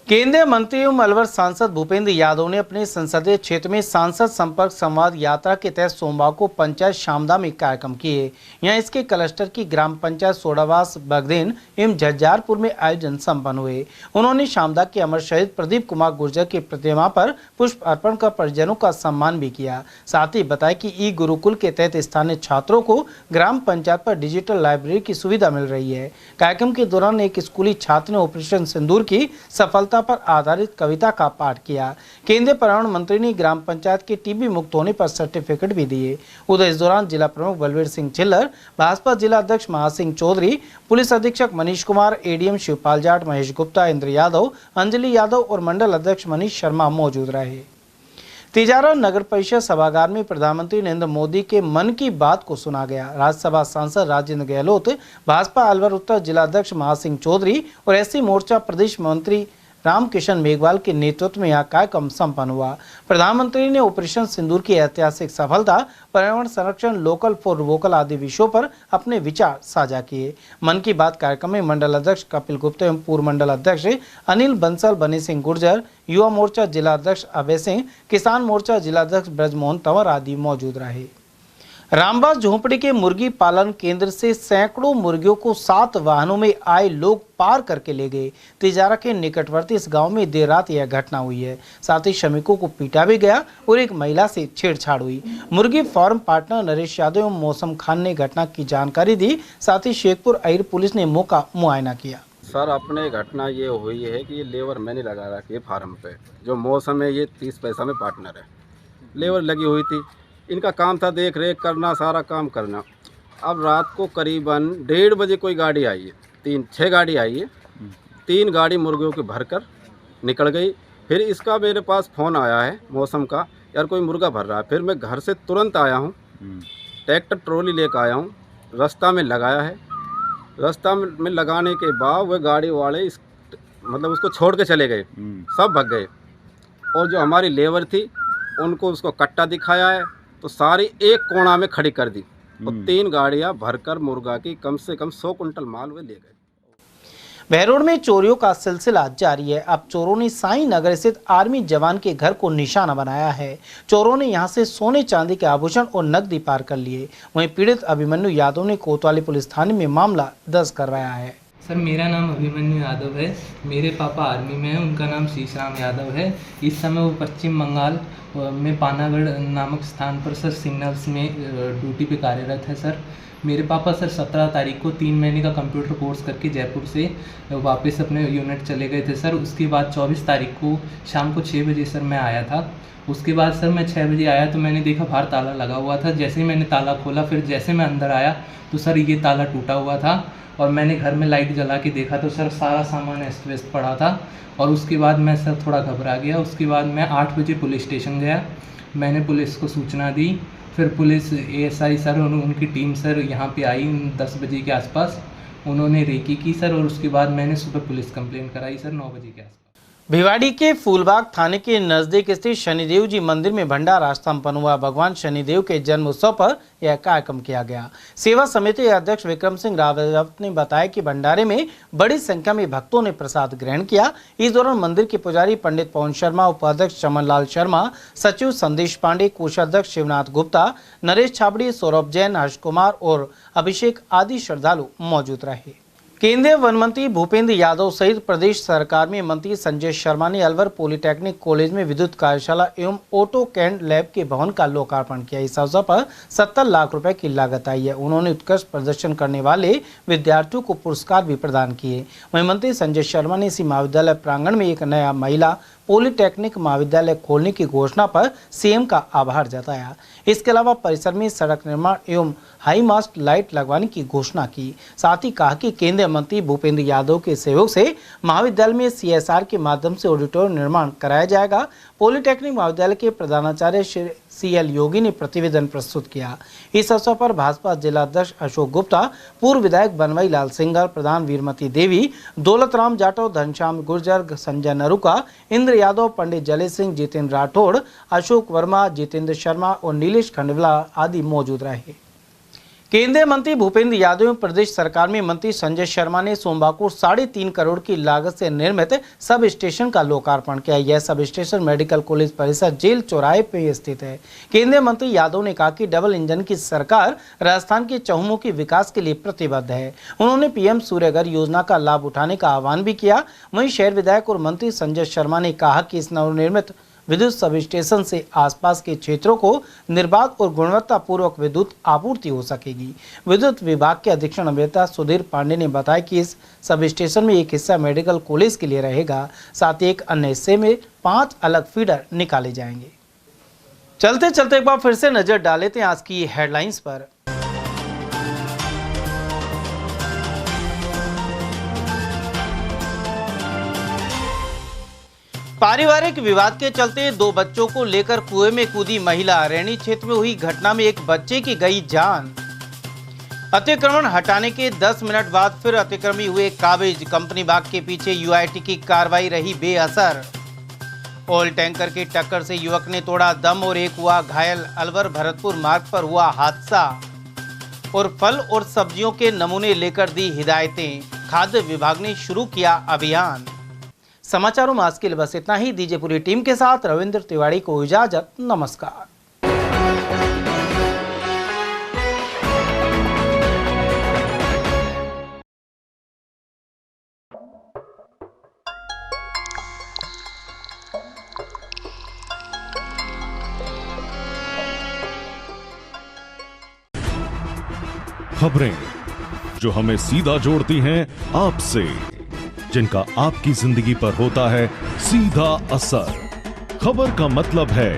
केंद्रीय मंत्री एवं अलवर सांसद भूपेंद्र यादव ने अपने संसदीय क्षेत्र में सांसद संपर्क संवाद यात्रा के तहत सोमवार को पंचायत शामदा में कार्यक्रम किए। यहां इसके क्लस्टर की ग्राम पंचायत सोडावास, बगदेन एवं झज्जारपुर में आयोजन संपन्न हुए। उन्होंने शामदा के अमर शहीद प्रदीप कुमार गुर्जर की प्रतिमा पर पुष्प अर्पण कर परिजनों का सम्मान भी किया। साथ ही बताया कि ई गुरुकुल के तहत स्थानीय छात्रों को ग्राम पंचायत पर डिजिटल लाइब्रेरी की सुविधा मिल रही है। कार्यक्रम के दौरान एक स्कूली छात्र ने ऑपरेशन सिंदूर की सफलता पर आधारित कविता का पाठ किया। केंद्रीय पर्यावरण मंत्री ने ग्राम पंचायत के टीबी मुक्त होने पर सर्टिफिकेट भी दिए। उधर इस दौरान जिला प्रमुख बलवीर सिंह चिल्लर, भाजपा जिला अध्यक्ष महासिंह चौधरी, पुलिस अधीक्षक मनीष कुमार, एडीएम शिवपाल जाट, महेश गुप्ता, इंद्र यादव, अंजलि यादव और मंडल अध्यक्ष मनीष शर्मा मौजूद रहे। तिजारा नगर परिषद सभागार में प्रधानमंत्री नरेंद्र मोदी के मन की बात को सुना गया। राज्यसभा सांसद राजेंद्र गहलोत, भाजपा अलवर उत्तर जिला अध्यक्ष महासिंह चौधरी और एससी मोर्चा प्रदेश मंत्री रामकिशन मेघवाल के नेतृत्व में यह कार्यक्रम संपन्न हुआ। प्रधानमंत्री ने ऑपरेशन सिंदूर की ऐतिहासिक सफलता, पर्यावरण संरक्षण, लोकल फॉर वोकल आदि विषयों पर अपने विचार साझा किए। मन की बात कार्यक्रम में मंडल अध्यक्ष कपिल गुप्ता एवं पूर्व मंडल अध्यक्ष अनिल बंसल, बनी सिंह गुर्जर, युवा मोर्चा जिला अध्यक्ष अभय सिंह, किसान मोर्चा जिला अध्यक्ष ब्रजमोहन तंवर आदि मौजूद रहे। रामबाग झोपड़ी के मुर्गी पालन केंद्र से सैकड़ों मुर्गियों को 7 वाहनों में आए लोग पार करके ले गए। तिजारा के निकटवर्ती इस गांव में देर रात यह घटना हुई है। साथ ही श्रमिकों को पीटा भी गया और एक महिला से छेड़छाड़ हुई। मुर्गी फार्म पार्टनर नरेश यादव एवं मौसम खान ने घटना की जानकारी दी। साथ ही शेखपुर अहिर पुलिस ने मौका मुआयना किया। सर, अपने घटना ये हुई है कि ये लेबर मैंने लगा रखी है फार्म पे। जो मौसम है ये 30 पैसा में पार्टनर है, लेबर लगी हुई थी। इनका काम था देख रेख करना, सारा काम करना। अब रात को करीबन 1:30 बजे कोई गाड़ी आई है, 6 गाड़ी आई है। 3 गाड़ी मुर्गियों की भरकर निकल गई। फिर इसका मेरे पास फ़ोन आया है मौसम का, यार कोई मुर्गा भर रहा है। फिर मैं घर से तुरंत आया हूँ, ट्रैक्टर ट्रॉली लेकर आया हूँ, रास्ता में लगाया है। रास्ता में लगाने के बाद वह गाड़ी वाले मतलब उसको छोड़ के चले गए, सब भाग गए। और जो हमारी लेबर थी उनको उसको कट्टा दिखाया है तो सारी एक कोना में खड़ी कर दी और 3 गाड़ियां भरकर मुर्गा की कम से कम 100 कुंटल माल वे ले गए। बहरोड में चोरियों का सिलसिला जारी है। अब चोरों ने साईं नगर स्थित आर्मी जवान के घर को निशाना बनाया है। चोरों ने यहां से सोने चांदी के आभूषण और नकदी पार कर लिए। वहीं पीड़ित अभिमन्यु यादव ने कोतवाली पुलिस थाने में मामला दर्ज करवाया है। सर, मेरा नाम अभिमन्यु यादव है। मेरे पापा आर्मी में हैं, उनका नाम शीशराम यादव है। इस समय वो पश्चिम बंगाल में पानागढ़ नामक स्थान पर सर सिग्नल्स में ड्यूटी पे कार्यरत है। सर, मेरे पापा सर 17 तारीख को 3 महीने का कंप्यूटर कोर्स करके जयपुर से वापस अपने यूनिट चले गए थे। सर, उसके बाद 24 तारीख को शाम को 6 बजे सर मैं आया था। उसके बाद सर मैं 6 बजे आया तो मैंने देखा बाहर ताला लगा हुआ था। जैसे ही मैंने ताला खोला, फिर जैसे मैं अंदर आया तो सर ये ताला टूटा हुआ था और मैंने घर में लाइट जला के देखा तो सर सारा सामान अस्त व्यस्त पड़ा था। और उसके बाद मैं सर थोड़ा घबरा गया। उसके बाद मैं 8 बजे पुलिस स्टेशन गया, मैंने पुलिस को सूचना दी। फिर पुलिस एएसआई सर और उनकी टीम सर यहाँ पे आई 10 बजे के आसपास। उन्होंने रेकी की सर और उसके बाद मैंने सुबह पुलिस कंप्लेन कराई सर 9 बजे के आसपास। भिवाड़ी के फूलबाग थाने के नजदीक स्थित शनिदेव जी मंदिर में भंडारा संपन्न हुआ। भगवान शनिदेव के जन्म उत्सव पर यह कार्यक्रम किया गया। सेवा समिति अध्यक्ष विक्रम सिंह रावत ने बताया कि भंडारे में बड़ी संख्या में भक्तों ने प्रसाद ग्रहण किया। इस दौरान मंदिर के पुजारी पंडित पवन शर्मा, उपाध्यक्ष चमन लाल शर्मा, सचिव संदेश पांडे, कोषाध्यक्ष शिवनाथ गुप्ता, नरेश छाबड़ी, सौरभ जैन, हर्ष कुमार और अभिषेक आदि श्रद्धालु मौजूद रहे। केंद्रीय वन मंत्री भूपेंद्र यादव सहित प्रदेश सरकार में मंत्री संजय शर्मा ने अलवर पॉलिटेक्निक कॉलेज में विद्युत कार्यशाला एवं ऑटो कैड लैब के भवन का लोकार्पण किया। इस अवसर पर 70 लाख रुपए की लागत आई है। उन्होंने उत्कृष्ट प्रदर्शन करने वाले विद्यार्थियों को पुरस्कार भी प्रदान किए। वहीं मंत्री संजय शर्मा ने इसी महाविद्यालय प्रांगण में एक नया महिला पॉलिटेक्निक महाविद्यालय खोलने की घोषणा पर सीएम का आभार जताया। इसके अलावा परिसर में सड़क निर्माण एवं हाई मास्ट लाइट लगवाने की घोषणा की। साथ ही कहा कि केंद्रीय मंत्री भूपेंद्र यादव के सहयोग से महाविद्यालय में CSR के माध्यम से ऑडिटोरियम निर्माण कराया जाएगा। पॉलिटेक्निक महाविद्यालय के प्रधानाचार्य श्री CL योगी ने प्रतिवेदन प्रस्तुत किया। इस अवसर पर भाजपा जिलाध्यक्ष अशोक गुप्ता, पूर्व विधायक बनवाई लाल सिंगर, प्रधान वीरमती देवी, दौलत राम जाटव, घनश्याम गुर्जर, संजय नरुका, इंद्र यादव, पंडित जले सिंह, जितेंद्र राठौड़, अशोक वर्मा, जितेंद्र शर्मा और नीलेश खंडविला आदि मौजूद रहे। केंद्रीय मंत्री भूपेंद्र यादव एवं प्रदेश सरकार में मंत्री संजय शर्मा ने सोमवार को 3.5 करोड़ की लागत से निर्मित सब स्टेशन का लोकार्पण किया। यह सब स्टेशन मेडिकल कॉलेज परिसर जेल चौराहे पे स्थित है। केंद्रीय मंत्री यादव ने कहा कि डबल इंजन की सरकार राजस्थान के चहुमुखी विकास के लिए प्रतिबद्ध है। उन्होंने PM सूर्यघर योजना का लाभ उठाने का आह्वान भी किया। वहीं शहर विधायक और मंत्री संजय शर्मा ने कहा कि इस नवनिर्मित विद्युत सब स्टेशन से आसपास के क्षेत्रों को निर्बाध और गुणवत्तापूर्वक विद्युत आपूर्ति हो सकेगी। विद्युत विभाग के अधीक्षण अभियंता सुधीर पांडे ने बताया कि इस सब स्टेशन में एक हिस्सा मेडिकल कॉलेज के लिए रहेगा, साथ ही एक अन्य हिस्से में 5 अलग फीडर निकाले जाएंगे। चलते चलते एक बार फिर से नजर डाल लेते हैं आज की हेडलाइंस पर। पारिवारिक विवाद के चलते 2 बच्चों को लेकर कुएं में कूदी महिला। रैनी क्षेत्र में हुई घटना में एक बच्चे की गई जान। अतिक्रमण हटाने के 10 मिनट बाद फिर अतिक्रमी हुए काबिज। कंपनी बाग के पीछे UIT की कार्रवाई रही बेअसर। ऑयल टैंकर की टक्कर से युवक ने तोड़ा दम और एक हुआ घायल। अलवर भरतपुर मार्ग पर हुआ हादसा। और फल और सब्जियों के नमूने लेकर दी हिदायतें। खाद्य विभाग ने शुरू किया अभियान। समाचारों में आज के लिए बस इतना ही। दीजिए पूरी टीम के साथ रविंद्र तिवारी को इजाजत। नमस्कार। खबरें जो हमें सीधा जोड़ती हैं आपसे, जिनका आपकी जिंदगी पर होता है सीधा असर। खबर का मतलब है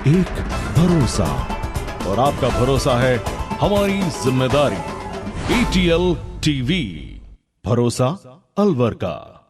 एक भरोसा, और आपका भरोसा है हमारी जिम्मेदारी। ATL TV, भरोसा अलवर का।